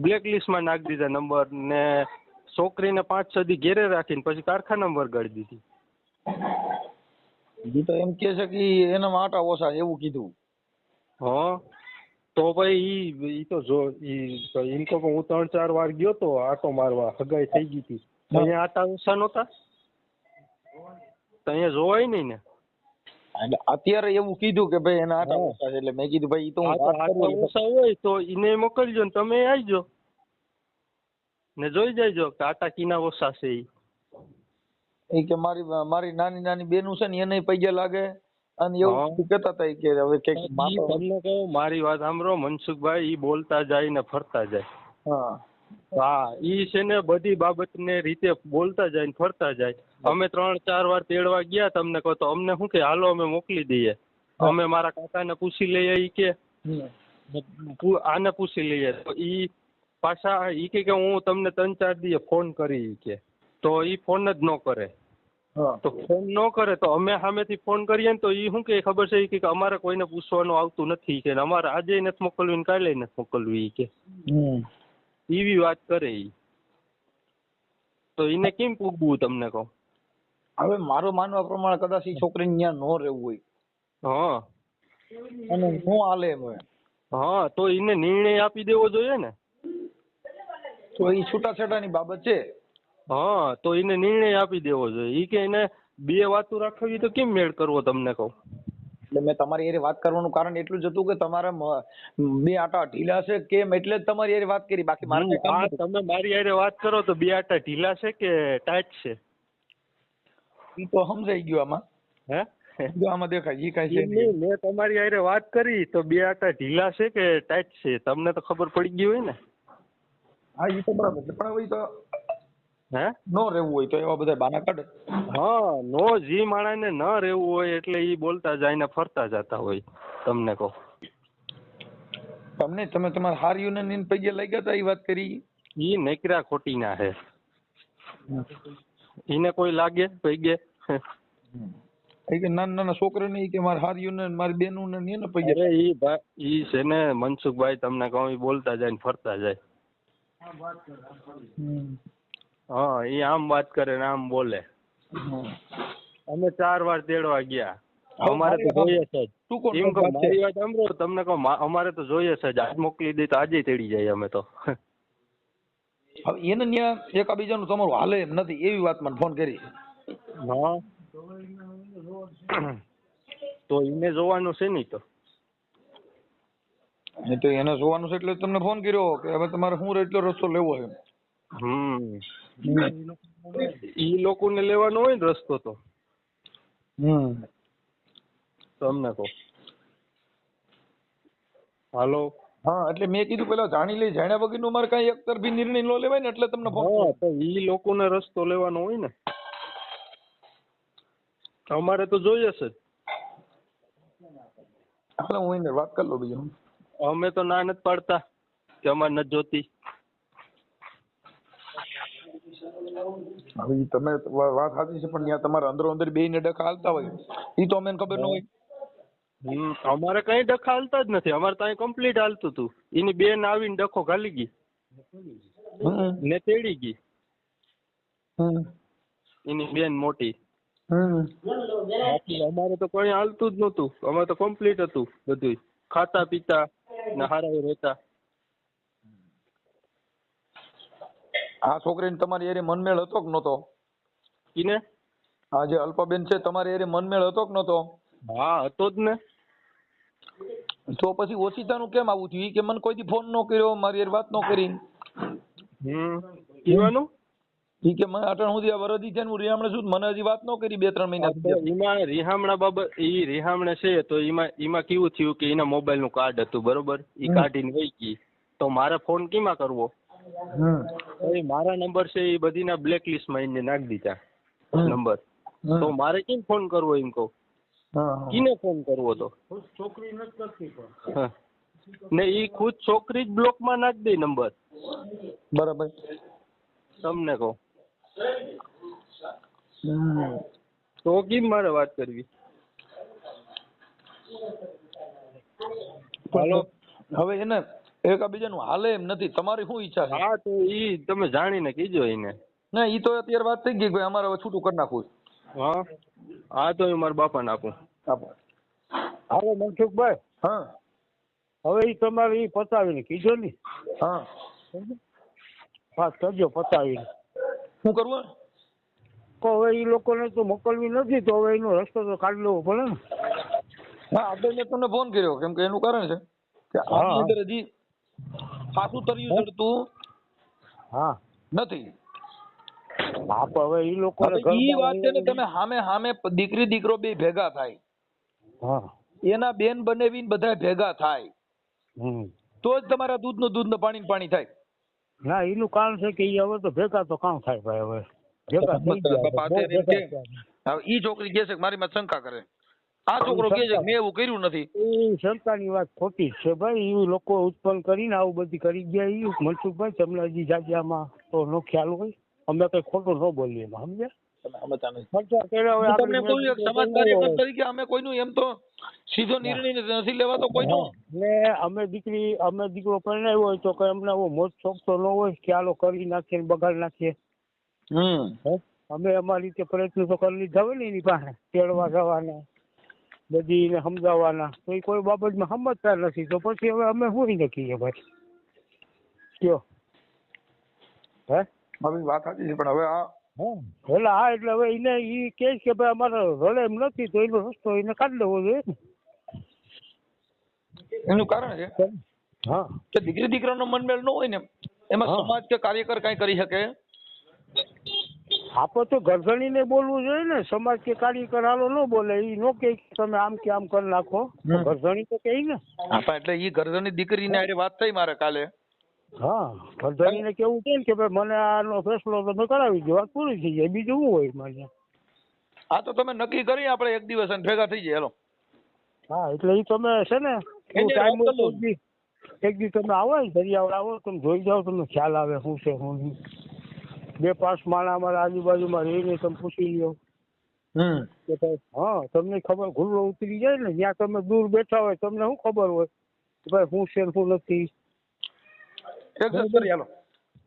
બ્લેકલિસ્ટમાં નાખી દીધા નંબર ને છોકરીને 5-6 દી ઘેરે રાખીને પછી કારખાનામાં વરગાડી દીધી. ઈ તો એમ કે છે કે એના આટા ઓછા એવું કીધું. હા તો ભાઈ ઈ તો જો એમ તો હું 3-4 વાર ગયો તો આટો મારવા, હગાઈ થઈ ગઈ હતી. અહીંયા આટા ઓછા નહોતા, તો અહીંયા જોવાય નહીં ને. અત્યારે એવું કીધું કે ભાઈ એના આટા ઓછા છે, એટલે મેં કીધું ભાઈ ઈ તો આટા ઓછા હોય તો એને મોકલજો ને તમે આવજો ને જોઈ જાયજો કે આટા કીના ઓછા છે. ઈ કે મારી નાની બેનું છે ને એને પૈયા લાગે અને એવું કહેતા હતા કે હવે કઈક તમને કહું મારી વાત સાંભળો મનસુખભાઈ, ઈ બોલતા જાય ને ફરતા જાય. હા ઈ છે ને બધી બાબતને રીતે બોલતા જાય ને ફરતા જાય. અમે 3-4 વાર તેડવા ગયા તમને કહો તો અમને શું કે હાલો અમે મોકલી દઈએ. અમે મારા કાકાને પૂછી લઈએ ઈ કે આને પૂછી લઈએ તો ઈ પાછા ઈ કે હું તમને 3-4 દિવસે ફોન કરી ઈ કે તો ઈ ફોન જ ન કરે. તો ફોન ન કરે તો અમે સામેથી ફોન કરીએ ને તો ઈ શું કે ખબર છે ઈ કે અમારે કોઈને પૂછવાનું આવતું નથી કે અમારે આજે નથી મોકલવી ને કાલે નથી મોકલવી ઈ કે એવી વાત કરે ઈ. તો એને કેમ પૂછવું તમને કહો. હવે મારું માનવા પ્રમાણે કદાચ ઈ છોકરીને ત્યાં ન રહેવું હોય હા અને નો હાલે એમ હોય હા તો એને નિર્ણય આપી દેવો જોઈએ ને. તો ઈ છૂટાછેડાની બાબત છે. હા તો એને નિર્ણય આપી દેવો જોઈએ. ઈ કે એને 2 વાતો રાખવી તો કેમ મેળ કરવો તમને કહું. એટલે મેં તમારી હારે વાત કરવાનું કારણ એટલું જ હતું કે તમારા 2 આટા ઢીલા છે કેમ એટલે જ તમારી હારે વાત કરી. બાકી મારે કઈ કામ હા નહોતું. તમે મારી હારે વાત કરો તો 2 આટા ઢીલા છે કે ટાઈટ છે. ઈ તો સમજાઈ ગયું આમાં. હે જો આમાં દેખાય ઈ કાંઈ છે ઈ નહીં. મેં તમારી હારે વાત કરી તો 2 આટા ઢીલા છે કે ટાઈટ છે તમને તો ખબર પડી ગઈ હોય ને. હા ઈ તો બરાબર છે પણ હવે ઈ તો હે નો રહેવું હોય તો એવા બધા બાના કાઢે. હા નો જી માણસને ન રહેવું હોય એટલે ઈ બોલતા જાય ને ફરતા જતા હોય તમને કહો. તમને તમે તમારા હાર યુનિયન પૈયે લઈ ગયા તા ઈ વાત કરી. ઈ નકરા ખોટી ના હે. ઈને કોઈ લાગે પૈગે. કે નાના નાના છોકરાને ઈ કે મારા હાર યુનિયન મારી બેનું ને એને પૈયે. અરે ઈ છે ને મનસુખભાઈ તમને કહું ઈ બોલતા જાય ને ફરતા જાય. હા ઈ આમ વાત કરે ને આમ બોલે. અમે 4 વાર તેડવા ગયા. અમારે તો જોઈએ છે જ. એમ કહો મારી વાત સાંભળો તમને કહું અમારે તો જોઈએ છે જ. આજ મોકલી દઈ તો આજે તેડી જાય અમે તો. હવે એને ન્યા એકાબીજાનું તમારું હાલે એમ નથી એવી વાત મને ફોન કરી. હા તો એને જોવાનું છે નહીં તો. એ તો એને જોવાનું છે એટલે તમને ફોન કર્યો કે હવે તમારે શું એટલો રસ્તો લેવો છે. ઈ લોકોને લેવાનો હોય ને રસ્તો તો તમને કહો. હાલો હા એટલે મેં કીધું પેલા જાણી લઈ જાણ્યા વગરનું મારે કઈ એક તરફી નિર્ણય ન લેવાય ને એટલે તમને ફોન. હા તો ઈ લોકોને રસ્તો લેવાનો હોય ને. અમારે તો જોઈએ છે જ. હાલો હું એને વાત કરી લઉં બીજું. અમે તો ના નથી પાડતા કે અમારે નથી જોતી. હવે તમે વાત સાચી છે પણ ત્યાં તમારા અંદરો અંદર બે ને ડખા હાલતા હોય ઈ તો અમને ખબર ન હોય. અમારે કઈ ડખા હાલતા જ નથી. અમારે તો અહીં કમ્પ્લીટ હાલતું હતું. એની બેન આવીને ડખો ઘાલી ગઈ ને તેડી ગઈ. એની બેન મોટી. અમારે તો કઈ હાલતું જ નતું. અમારે તો કમ્પ્લીટ હતું બધું. ખાતા પીતા ને હારા રહેતા. આ છોકરીને તમારી હારે મનમેળ હતો કે નતો? કીને? આ જે અલ્પાબેન છે તમારી હારે મનમેળ હતો કે નતો? હા હતો જ ને. તો પછી ઓશિતાનું કેમ આવું થયું? ઈ કે મને કોઈ દી ફોન ન કર્યો, મારી હારે વાત ન કરી. કીવાનું? ઈ કે મને અટણ સુધી આ વરદી છે ને હું રિહામણે છું મને હજી વાત ન કરી 2-3 મહિના. એમાં રિહામણા બાબત ઈ રિહામણે છે તો એમાં કેવું થયું કે એના મોબાઈલ નું કાર્ડ હતું બરોબર. ઈ કાઢીને વહી ગઈ તો મારે ફોન કેમાં કરવો? મારા નંબર છે એ બધીના બ્લેક લિસ્ટમાં એને નાખી દીધા નંબર. તો મારે કેમ ફોન કરવો એમ કહું? કીને ફોન કરવો તો? છોકરી નથી કરતી ને ઈ ખુદ છોકરી જ બ્લોકમાં નાખી દે નંબર. બરાબર તમને કહું તો કેમ મારે વાત કરવી? હાલો હવે એને એકાબીજાનું હાલે એમ નથી. તમારી શું ઈચ્છા છે? હા તો ઈ તમે જાણીને કીજો એને. ના ઈ તો અત્યારે વાત થઈ ગઈ ભાઈ અમારે હવે છૂટું કરી નાખવું. હા હા તો મારા બાપાને આપું. હાલો મનસુખભાઈ. હા હવે ઈ તમારે ઈ પતાવીને કીધો ને. હા વાત કરજો પતાવીને. શું કરવું? તો હવે ઈ લોકોને તો મોકલવી નથી તો હવે એનો રસ્તો તો કાઢી લેવો પડે ને. હા આપણે મેં તમને ફોન કર્યો કેમ કે એનું કારણ છે કે આની અંદર હજી પાછું તર્યું ચડતું હા નથી. હા તો હવે ઈ લોકો ઈ વાત છે ને તમે સામે દીકરી દીકરો બે ભેગા થાય. હા એના બેન બનેવીને બધા ભેગા થાય તો જ તમારા દૂધનું પાણી થાય. ના એનું કારણ છે કે ઈ હવે તો ભેગા તો કામ થાય ભાઈ હવે ભેગા થઈ ગયા બાપા બહુ અત્યારે એમ ભેગા કે થયા. હવે ઈ છોકરી કહે છે કે મારી માં શંકા કરે, આ છોકરો કહે છે કે મેં એવું કર્યું નથી. એ શંકાની વાત ખોટી જ છે ભાઈ. એ લોકો ઉત્પન્ન કરીને આવું બધી કરી ગયા. એ મનસુખભાઈ તમને હજી જાજિયામાં તો નો ખ્યાલ હોય. અમે કઈ ખોટું ન બોલીએ એમાં સમજ્યા. તમને કોઈ એક સમાજ કાર્યકર તરીકે અમે કોઈનું એમ તો સીધો નિર્ણય નથી લેવાતો કોઈનો. અમે દીકરો પરણાવ્યો હોય તો કઈ અમને મોજ શોખ તો ન હોય કે આલો કરી નાખીએ બગાડ નાખીએ. અમે અમારી રીતે પ્રયત્ન તો કરી લીધા હોય ને એની પાસે તેડવા જવાના બધી એને સમજાવવાના. તો એ કોઈ બાબતમાં સમજતા નથી તો પછી હવે અમે શું નક્કીએ ભાઈ કયો હે વાત સાચી છે પણ હવે આ એટલે હા એટલે હવે એને એ કહે કે ભાઈ અમારે રડે એમ નથી તો એનો રસ્તો એને કાઢી લેવો જોઈએ ને. એનું કારણ છે હા કે દીકરી દીકરાનો મનમેળ ન હોય ને એમાં સમાજ કે કાર્યકર કઈ કરી શકે. આપણે તો ગરધણીને બોલવું જોઈએ ને. સમાજ કે કાર્યકર હાલો ન બોલે એ નો કે તમે આમ કે આમ કરી નાખો. ગરધણી તો કહે ને. હા એટલે એ ગરધણી દીકરીને આરે વાત થઈ મારે કાલે. હા ગરધણીને કેવું છે ને કે ભાઈ મને આનો ફેસલો તમે કરાવી દો વાત પૂરી થઈ જાય બીજું શું હોય મારે. હા તો તમે નક્કી કરી આપણે એક દિવસ ભેગા થઈ જાય. હેલો હા એટલે એ તમે છે ને ટાઈમ એક દી તમે આવો ને દરિયાવાળ આવો તમે જોઈ જાઓ તમને ખ્યાલ આવે શું છે શું નહીં. 2-5 માણસ અમારા આજુબાજુમાં રહીને તમે પૂછી લ્યો કે ભાઈ હા તમને ખબર ઘુલ્લો ઉતરી જાય ને જ્યાં તમે દૂર બેઠા હોય તમને શું ખબર હોય કે ભાઈ શું છે શું નથી.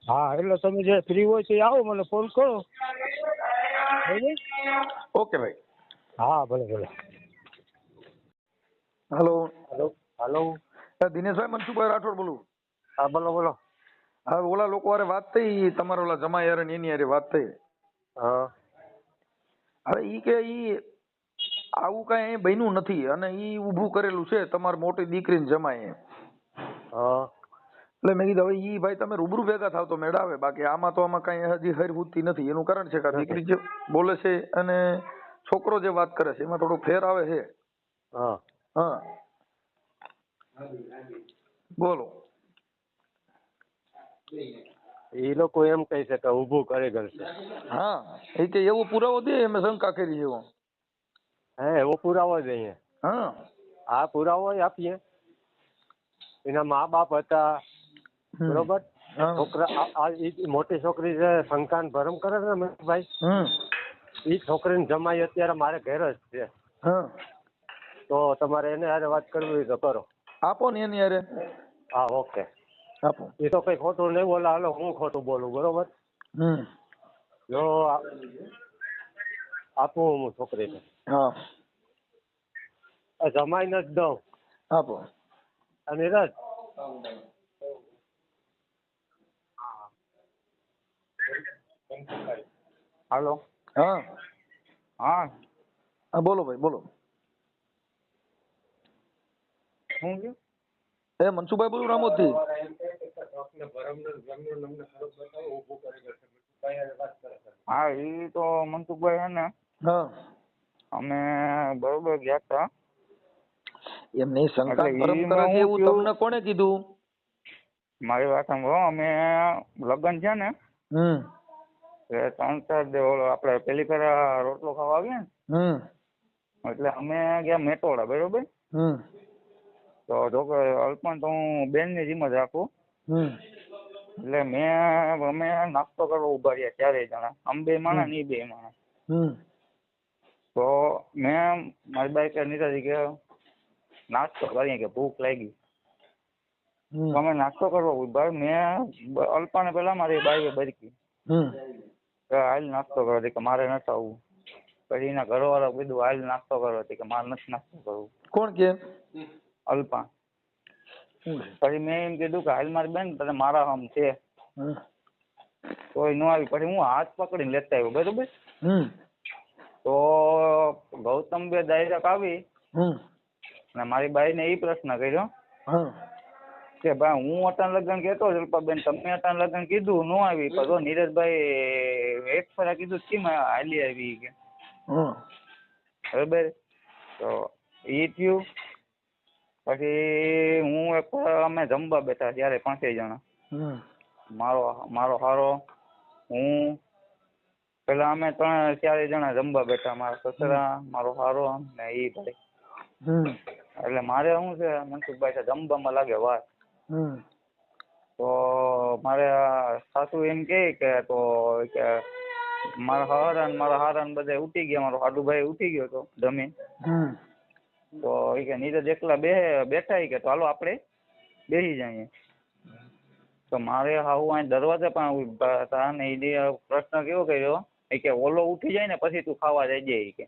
હા એટલે તમે જે ફ્રી હોય તો આવો મને ફોન કરો. ઓકે ભાઈ. હા ભલે ભલે. હેલો હાલો દિનેશભાઈ મનસુખભાઈ રાઠોડ બોલું. હા બોલો બોલો. હા ઓલા લોકો હારે વાત થઈ તમારા ઓલા જમાઈ હારે એની હારે વાત થઈ. હા હવે ઈ કે ઈ આવું કઈ બન્યું નથી અને ઈ ઊભું કરેલું છે તમારી મોટી દીકરીને જમાઈ. હા એટલે મેં કીધું હવે ઈ ભાઈ તમે રૂબરૂ ભેગા થાવ તો મેળ આવે. બાકી આમાં તો આમાં કઈ હજી હર હુતી નથી. એનું કારણ છે કે દીકરી જે બોલે છે અને છોકરો જે વાત કરે છે એમાં થોડો ફેર આવે છે. હા હા બોલો. એ લોકો એમ કહે છે કે ઊભું કરે કરશે. હા એ કે એવો પુરાવો દે અમે શંકા કરી એવો. હે એવો પુરાવો જ અહીંયા. હા આ પુરાવો આપીએ. એના મા બાપ હતા બરોબર. છોકરા મોટી છોકરી છે શંકાન ભરમ કરે છે ને ભાઈ એ છોકરીને જમાઈ અત્યારે મારે ઘેર જ છે. તો તમારે એને હારે વાત કરવી હોય તો કરો. આપો ને એની હારે. હા ઓકે આપો. એ તો કઈ ખોટું નહીં બોલે. હાલો હું ખોટું બોલું બરોબર. જો આપું હું છોકરીને. હા જમાઈને જ દઉં. આપો. અને રજ હાલો. હા હા હા બોલો ભાઈ બોલો. શું છે? એ મનસુખભાઈ બોલું રામોદ થી. હા એ તો મનસુખભાઈ હે ને. હા અમે બરોબર ગયા હતા. એમની શંકા ભરમ કરે છે એવું તમને કોણે કીધું? મારી વાત સાંભળો. અમે લગ્ન છે ને 3-4 આપડે પેલી ફેર રોટલો ખાવા આવીએ ને એટલે અમે ગયા મેટોડા બરોબર. તો જો કે અલ્પન તો હું બેન ની જીમ જ રાખું. એટલે અમે નાસ્તો કરવા ઉભા રહ્યા 4 જણા. આમ 2 માણસ ને 2 માણસ. તો મેં મારી બાઈક નીકળી કે નાસ્તો કરીએ કે ભૂખ લાગી. અમે નાસ્તો કરવા ઉભા. મેં અલ્પાને પેલા મારી બાઈએ બરકી હાલ નાસ્તો કરો કે મારે નથી આવવું. પછી એના ઘરવાળા કીધું હાલ નાસ્તો કરો કે મારે નથી નાસ્તો કરવું. કોણ કે? અલ્પા. પછી મેં એમ કીધું કે હાલ મારી બેન તને મારા આમ છે તોય ન આવી. પછી હું હાથ પકડીને લેતા આવ્યો બરોબર. તો ગૌતમ બે ડાયરેક્ટ આવી અને મારી બાઈ ને એ પ્રશ્ન કર્યો કે ભાઈ હું અટાણ લગ્ન કેતો અલ્પાબેન તમે અટાણ લગ્ન કીધું ન આવી. તો નીરજભાઈ એક ફરા કીધું કેમ હાલી આવી કે બરોબર. તો એ થયું. પછી હું એક અમે જમવા બેઠા ત્યારે 5 જણા. મારો હારો, હું, પેલા અમે 3-4 જણા જમવા બેઠા, મારા સસરા, મારો હારો ને ઈ ભાઈ. એટલે મારે શું છે મનસુખભાઈ, જમવામાં લાગે વાર. તો મારે સાસુ એમ કે તો કે મારા હારા ને બધા ઉઠી ગયા, મારો હાડુભાઈ ઉઠી ગયો તો જમીન. તો એ કે નીરજ એકલા બેઠા કે તો હાલો આપણે બેસી જઈએ. તો મારે હાવ અહીં દરવાજા પણ એ પ્રશ્ન કેવો કર્યો કે ઓલો ઉઠી જાય ને પછી તું ખાવા જઈ જાય કે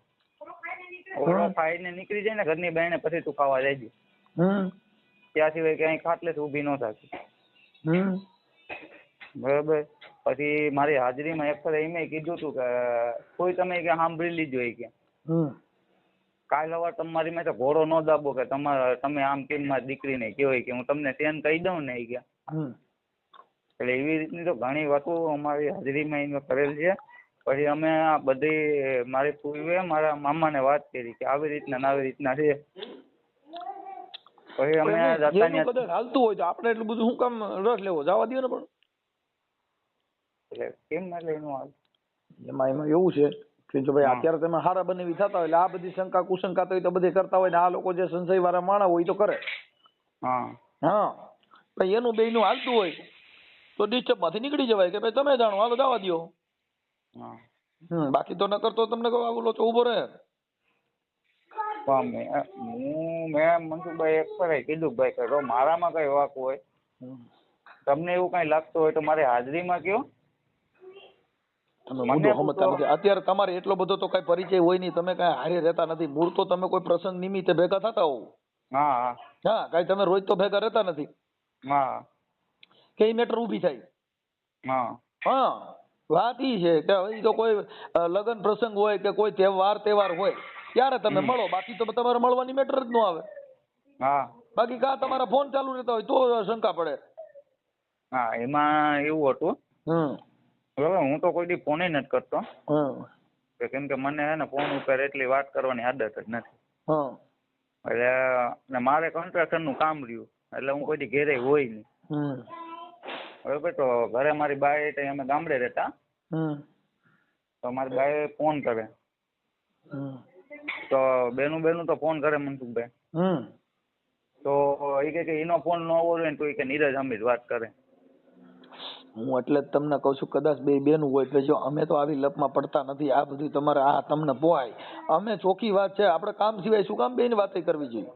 ઓલો ખાઈને નીકળી જાય ને ઘરની બહેને પછી તું ખાવા જઈ જાય, ત્યાં સિવાય ક્યાંય ખાટલે ઊભી ન થાય. બરાબર. પછી મારી હાજરીમાં એક ફરે એમ કીધું હતું કે કોઈ તમે કે સાંભળી લીધો કે કાલ સવાર તમારી મેં તો ઘોડો ન દાબો કે તમે આમ કેમ મારી દીકરીને કહેવાય કે હું તમને તેન કહી દઉં ને કે. એટલે એવી રીતની તો ઘણી વાતો અમારી હાજરીમાં એને કરેલ છે. પછી અમે આ બધી મારી પૂર્વે મારા મામાને વાત કરી કે આવી રીતના ને આવી રીતના છે. પછી અમે હાલતું હોય તો આપણે એટલું બધું શું કામ રસ લેવો, જવા દો ને. પણ એટલે કેમ એટલે એનું હાલ એમાં એવું છે કે જો ભાઈ અત્યારે તમે હારા બનેવી થતા હોય એટલે આ બધી શંકા કુશંકા તો બધે કરતા હોય ને આ લોકો જે સંશય વાળા માણા હોય તો કરે. હા ભાઈ એનું બેયનું હાલતું હોય તો ડિસ્ટર્બ માંથી નીકળી જવાય કે ભાઈ તમે જાણો હાલો જવા દો. બાકી તો નકર તો તમને લોચો ઉભો રહે. મેં મનસુખભાઈ એક ફરે કીધું ભાઈ કે મારામાં કઈ વાક હોય, તમને એવું કઈ લાગતું હોય તો મારી હાજરીમાં કયો. અત્યારે તમારે એટલો બધો તો કઈ પરિચય હોય નહીં, તમે કઈ હારે રહેતા નથી, મૂળ તો તમે કોઈ પ્રસંગ નિમિત્તે ભેગા થતા હોવ. હા કઈ તમે રોજ તો ભેગા રહેતા નથી. કે મેટર ઉભી થાય. હા વાત ઈ છે કે હવે તો કોઈ લગ્ન પ્રસંગ હોય કે કોઈ તહેવાર હોય ત્યારે તમે મળો, બાકી તો તમારે મળવાની મેટર જ ન આવે. બાકી કા તમારા ફોન ચાલુ રહેતા હોય તો શંકા પડે. હા એમાં એવું હતું. હવે હું તો કોઈ દી ફોન નથી કરતો કેમ કે મને હે ને ફોન ઉપર એટલી વાત કરવાની આદત જ નથી. એટલે મારે કન્સ્ટ્રક્શન નું કામ રહ્યું એટલે હું કોઈ દી ઘેરે હોય નહીં. બરોબર. તો ઘરે મારી બાઈ અમે ગામડે રહેતા, તો મારી બાઈ ફોન કરે તો બેનું તો ફોન કરે મનસુખભાઈ. તો એ કે એનો ફોન ન હોય ને તો એ કે નીરજ અમે જ વાત કરે. હું એટલે જ તમને કહું છું કદાચ બે બેનું હોય એટલે જો અમે તો આવી લપમાં પડતા નથી. આ બધું તમારે આ તમને પોહાય. અમે ચોખ્ખી વાત છે, આપણે કામ સિવાય શું કામ બેની વાતે કરવી જોઈએ.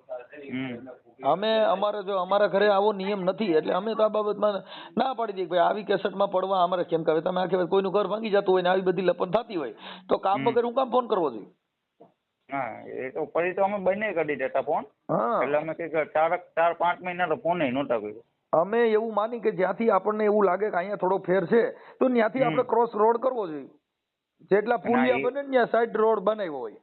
અમે અમારે જો અમારા ઘરે આવો નિયમ નથી એટલે અમે તો આ બાબતમાં ના પાડી દઈએ ભાઈ આવી કેસેટમાં પડવા અમારે કેમ કે તમે આખી કોઈનું ઘર ભાંગી જતું હોય ને આવી બધી લપન થતી હોય તો કામ વગર હું કામ ફોન કરવો જોઈએ. હા એ તો પછી તો અમે બંને કરી દેતા ફોન. એટલે અમે કઈ 4-5 મહિના તો ફોન નહોતા કર્યો. અમે એવું માની કે જ્યાંથી આપણને એવું લાગે કે અહીંયા થોડો ફેર છે તો ત્યાંથી આપણે ક્રોસ રોડ કરવો જોઈએ. જેટલા પુલિયા બને ને ત્યાં સાઈડ રોડ બનાવ્યો હોય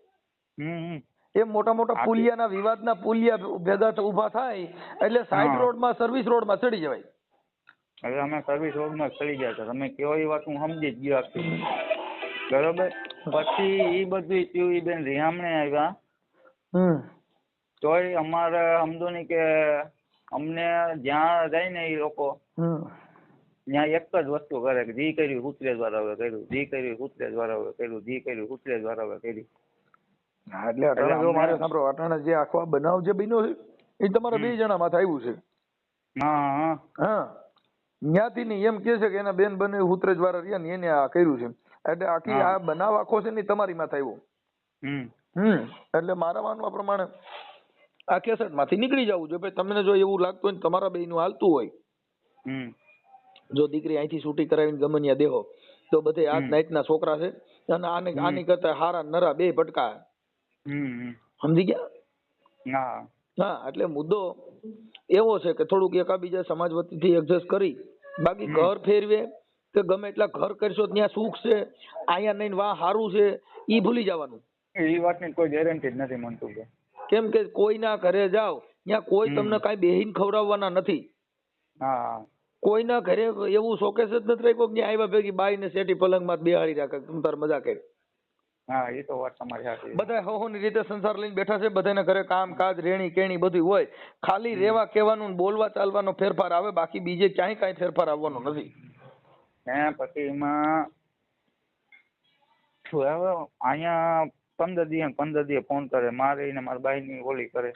એ મોટા મોટા પુલિયાના વિવાદના પુલિયા ભેગા ઉભા થાય એટલે સાઈડ રોડમાં સર્વિસ રોડમાં ચડી જવાય. હવે અમે સર્વિસ રોડમાં ચડી ગયા હતા. તમે કેવો એ વાત હું સમજી જ ગયો આખી. બરોબર. પછી એ બધું થયું. એ બેન રિહામણે આવ્યા તોય અમારે સમજો નહીં કે અમને જ્યાં જાય ને એ લોકો ત્યાં એક જ વસ્તુ કરે કે જી કર્યું હુતરેજ વાળાએ કર્યું, જી કર્યું હુતરેજ વાળાએ કર્યું, જી કર્યું હુતરેજ વાળાએ કર્યું. એટલે અટાણે જો મારે સાંભળો અટાણે જે આખો બનાવ જે બન્યો છે એ તમારા 2 જણા માથે આવ્યું છે. હા ત્યાંથી ને એમ કે છે કે એના બેન બને હુતરેજ વાળા રહ્યા ને એને આ કર્યું છે એટલે આખી આ બનાવ આખો છે ને તમારી માથે આવ્યો. એટલે મારા માનવા પ્રમાણે આ કેસેટ માંથી નીકળી જવું જોઈએ. તમને જો એવું લાગતું હોય તમારા બેયનું હાલતું હોય, જો દીકરી અહીંથી છૂટી કરાવીને ગમે ત્યાં દેહો તો બધે આ નાઈટના છોકરા છે અને આની કરતા હારા નરા 2 ભટકા. સમજી ગયા? હા એટલે મુદ્દો એવો છે કે થોડુંક એકાબીજા સમાજ વતીથી એડજસ્ટ કરી બાકી ઘર ફેરવે કે ગમે એટલા ઘર કરશો ત્યાં સુખ છે, અહીંયા નહીં વાહ સારું છે ઈ ભૂલી જવાનું. એ વાતની કોઈ ગેરંટી જ નથી મનસુખભાઈ. કેમ કે કોઈના ઘરે જાઓ ત્યાં કોઈ તમને કઈ બેહીન ખવડાવવાના નથી. કોઈના ઘરે એવું શોકેસ જ નથી રાખ્યો કે આવ્યા ભેગી બાઈ ને શેઠી પલંગમાં બેહાડી રાખે તું તાર મજા કરી. એ તો વાત તમારી સાચી. બધા હોની રીતે સંસાર લઈને બેઠા છે, બધાના ઘરે કામ કાજ રેણી કેણી બધું હોય, ખાલી રેવા કહેવાનું બોલવા ચાલવાનો ફેરફાર આવે બાકી બીજે ક્યાંય કાંઈ ફેરફાર આવવાનો નથી. ને પછી એમાં શું હવે અહીંયા 15 દી ફોન કરે મારી ને મારા બાઈ ની ઓલી કરે.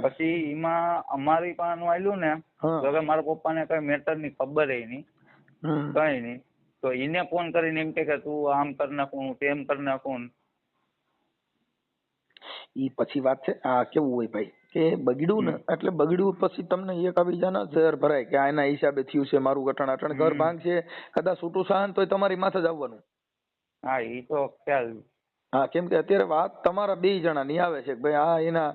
પછી એમાં અમારી પાસે આવ્યું ને તો કે મારા પપ્પાને કઈ મેટર ની ખબર નહીં કઈ નહીં, તો એને ફોન કરીને એમ કે તું આમ કરી નાખું તેમ કરી નાખું. ઈ પછી વાત છે આ કેવું હોય ભાઈ કે બગડ્યું ને એટલે બગડ્યું પછી તમને એક બીજાના ઝેર ભરાય કે આના હિસાબે થયું છે મારું અટણ અટણ ઘર ભાંગ છે કદાચ છૂટું સહન તો તમારી માથે જ આવવાનું. હા એ તો ખ્યાલ. હા કેમ કે અત્યારે વાત તમારા 2 જણાની આવે છે કે ભાઈ આ એના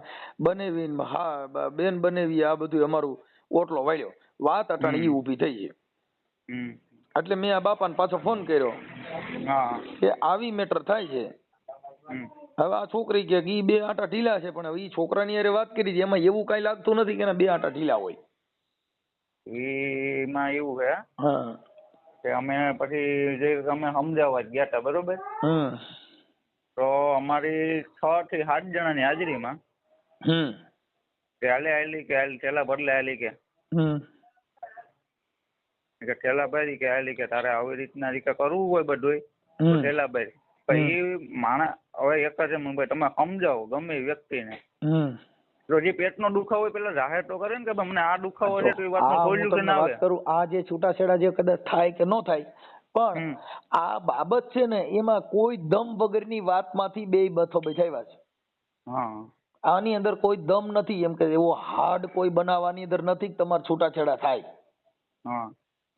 બનેવી હા બેન બનેવી આ બધું અમારું ઓટલો વાળ્યો વાત અટાણ ઈ ઊભી થઈ છે. એટલે મેં આ બાપાને પાછો ફોન કર્યો કે આવી મેટર થાય છે. હવે આ છોકરી કે ઈ 2 આંટા ઢીલા છે પણ હવે ઈ છોકરાની હારે વાત કરી છે એમાં એવું કઈ લાગતું નથી કે એના 2 આંટા ઢીલા હોય. એમાં એવું છે હા કે અમે પછી જે અમે સમજાવવા ગયા હતા બરોબર, તો અમારી 6 થી 7 જણાની હાજરીમાં કે હાલે હાલી કે હાલ ઠેલા બદલે હાલી કે ઠેલા ભરી કે હાલી કે તારે આવી રીતના રીતે કરવું હોય બધું ઠેલા ભરી. પછી માણસ હવે એક જ એમ તમે સમજાવો ગમે વ્યક્તિને તો જે પેટનો દુખાવો હોય પેલા જાહેર તો કરે ને કે મને આ દુખાવો છે તો એ વાતનું ખોલ્યું કે ના આવે. કરું આ જે છૂટાછેડા જે કદાચ થાય કે ન થાય પણ આ બાબત છે ને એમાં કોઈ દમ વગરની વાતમાંથી 2 બથો બેઠાવ્યા છે. હા આની અંદર કોઈ દમ નથી એમ કે એવો હાર્ડ કોઈ બનાવવાની અંદર નથી તમારે છૂટાછેડા થાય. હા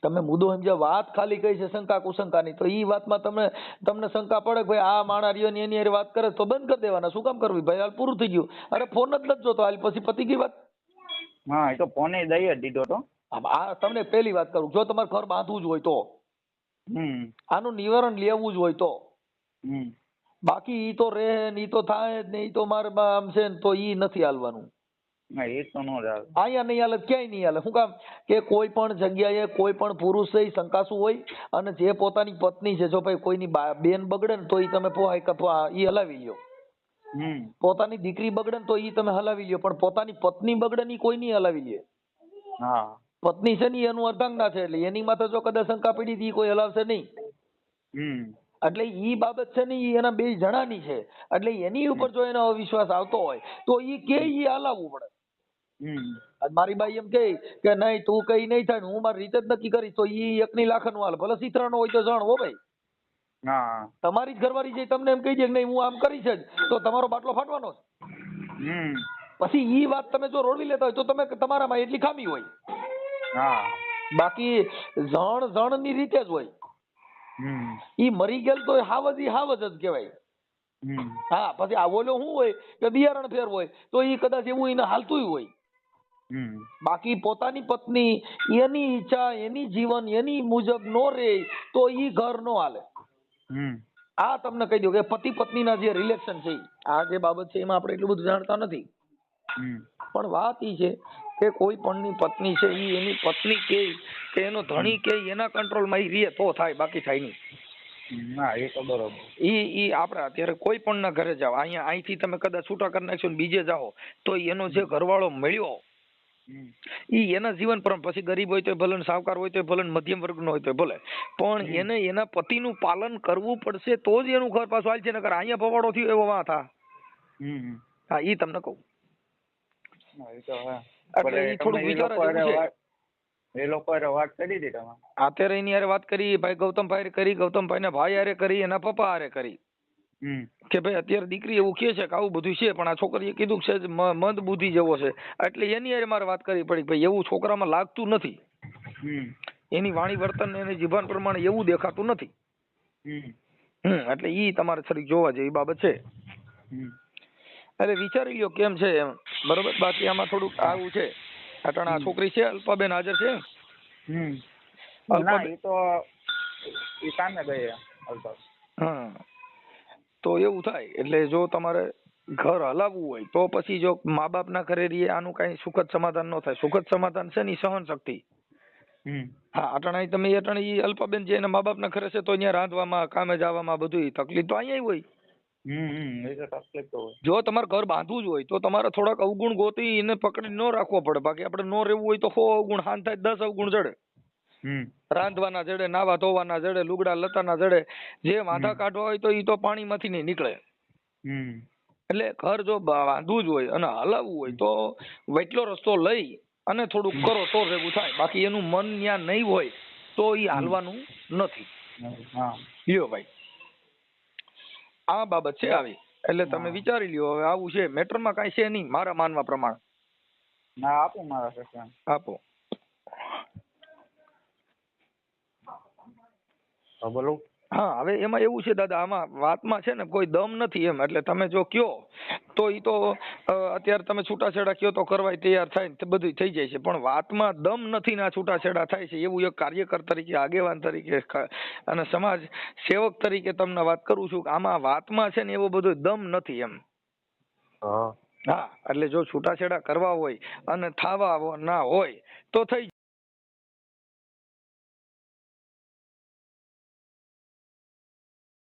તમે મુદ્દો સમજ્યા વાત ખાલી કઈ છે શંકા કુશંકાની તો ઈ વાતમાં તમને શંકા પડે ભાઈ આ માણા રહ્યો ને એની હારે વાત કરે તો બંધ કરી દેવાના. શું કામ કરવી ભાઈ હાલ પૂરું થઈ ગયું. અરે ફોન જ નથી જોતો હાલ પછી પતી ગઈ વાત. હા એ તો ફોને દઈ જ દીધો તો. આ તમને પહેલી વાત કરું જો તમારે ઘર બાંધવું જ હોય તો આનું નિવારણ લેવું જ હોય તો બાકી ઈ તો રહે ને ઈ તો થાય જ ને ઈ તો મારે આમ છે ને તો ઈ નથી હાલવાનું. અહીંયા નહીં હાલે ક્યાંય નહીં હાલે. શું કામ કે કોઈ પણ જગ્યાએ કોઈ પણ પુરુષ શંકાસુ હોય અને જે પોતાની પત્ની છે જો ભાઈ કોઈની બેન બગડે ને તો ઈ તમે ઈ હલાવી લ્યો, પોતાની દીકરી બગડે ને તો ઈ તમે હલાવી લ્યો પણ પોતાની પત્ની બગડે ને કોઈ નહીં હલાવી લે. પત્ની છે ને એનું અર્ધાંગના છે એટલે એની માથે જો કદાચ શંકા પડી હતી કોઈ હલાવશે નહીં. એટલે ઈ બાબત છે ને ઈ એના 2 જણાની છે એટલે એની ઉપર જો એનો અવિશ્વાસ આવતો હોય તો ઈ કે ઈ હલાવવું પડે. મારી બાઈ એમ કે નહીં તું કઈ નહીં થાય હું મારી રીતે જ નક્કી કરીશ તો ઈ એકની લાખનું હાલ ભલે સીતરાનો હોય તો જાણ હો ભાઈ. તમારી જ ઘરવાળી જે તમને એમ કહી દે કે નહીં હું આમ કરીશ જ તો તમારો બાટલો ફાટવાનો છે. પછી ઈ વાત તમે જો રોડવી લેતા હોય તો તમે તમારામાં એટલી ખામી હોય. બાકી જણ ની રીતે જ હોય. ઈ મરી ગયેલ તો હાવજ જ કહેવાય. હા પછી આ ઓલો શું હોય કે બિયારણ ફેર હોય તો ઈ કદાચ એવું એને હાલતું હોય. બાકી પોતાની પત્ની એની ઈચ્છા એની જીવન એની મુજબ નો રે તો ઈ ઘર નો હાલે. આ તમને કહી દઉં કે પતિ પત્નીના જે રિલેશન છે આ જે બાબત છે એમાં આપણે એટલું બધું જાણતા નથી પણ વાત ઈ છે કે કોઈ પણની પત્ની છે ઈ એની પત્ની કે એનો ધણી કે એના કંટ્રોલમાં ઈ રહે તો થાય બાકી થાય નહીં. ના એ તો બરોબર. ઈ આપણે અત્યારે કોઈ પણ ના ઘરે જાઓ અહીંથી તમે કદાચ છૂટા કરી નાખશો ને બીજે જાઓ તો એનો જે ઘરવાળો મળ્યો ઈ એના જીવન પર પછી ગરીબ હોય તો ભલે સાવકાર હોય તો ભલે મધ્યમ વર્ગનો હોય તો ભલે પણ એને એના પતિનું પાલન કરવું પડશે તો જ એનું ઘર પાછું હાલ છે નકર અહીંયા પવાડો થયો એવો વાત. હા ઈ તમને કહું એટલે ઈ થોડું વિચાર છે. એ લોકોએ વાત કરી હતી તમે અત્યારે એની હારે વાત કરી ભાઈ ગૌતમભાઈ કરી ગૌતમભાઈ ના ભાઈ હારે કરી એના પપ્પા હારે કરી કે ભાઈ અત્યારે દીકરી એવું કે છે કે આવું બધું છે પણ આ છોકરીએ કીધું છે મંદ બુદ્ધિ જેવો છે એટલે એની હારે મારે વાત કરવી પડી ભાઈ એવું છોકરામાં લાગતું નથી. એની વાણી વર્તન એની જીવન પ્રમાણે એવું દેખાતું નથી. એટલે ઈ તમારે થોડીક જોવા જેવી બાબત છે. એટલે વિચારી લ્યો કેમ છે એમ બરોબર. બાકી આમાં થોડુંક આવું છે અટાણા છોકરી છે અલ્પાબેન હાજર છે. હા તો એવું થાય એટલે જો તમારે ઘર હલાવવું હોય તો પછી જો મા બાપ ના ઘરે રહીએ આનું કઈ સુખદ સમાધાન ન થાય. સુખદ સમાધાન છે ને સહન શક્તિ. હા અટાણા તમે અટાણી અલ્પાબેન જે એના મા બાપ ના ઘરે છે તો અહીંયા રાંધવામાં કામે જવામાં બધું તકલીફ તો અહીંયા હોય. જો તમારે ઘર બાંધવું જ હોય તો તમારે થોડાક અવગુણ ગોતી એને પકડી ન રાખવો પડે. બાકી આપણે ન રહેવું હોય તો 100 અવગુણ હાન થાય 10 અવગુણ જડે. રાંધવાના જડે, નાવા ધોવાના જડે, લુગડા લતાના જડે જે વાંધા કાઢવા હોય તો ઈ તો પાણીમાંથી નહીં નીકળે. એટલે ઘર જો બાંધવું જ હોય અને હલાવવું હોય તો વૈટલો રસ્તો લઈ અને થોડુંક કરો તો ભેગું થાય. બાકી એનું મન ત્યાં નહીં હોય તો ઈ હાલવાનું નથી. લ્યો ભાઈ, આ બાબત છે આવી. એટલે તમે વિચારી લ્યો. હવે આવું છે, મેટરમાં કાંઈ છે નહીં મારા માનવા પ્રમાણે. ના આપો મારા સસરા આપો. બોલો. હા, હવે એમાં એવું છે દાદા, આમાં વાતમાં છે ને કોઈ દમ નથી એમ. એટલે તમે જો કયો તો ઈ તો અત્યારે તમે છૂટાછેડા કયો તો કરવાય તૈયાર થાય ને બધું થઈ જાય છે, પણ વાતમાં દમ નથી ને આ છૂટાછેડા થાય છે. એવું એક કાર્યકર તરીકે, આગેવાન તરીકે અને સમાજ સેવક તરીકે તમને વાત કરું છું કે આમાં વાતમાં છે ને એવો બધો દમ નથી એમ. હા, એટલે જો છૂટાછેડા કરવા હોય અને થાવા ના હોય તો થઈ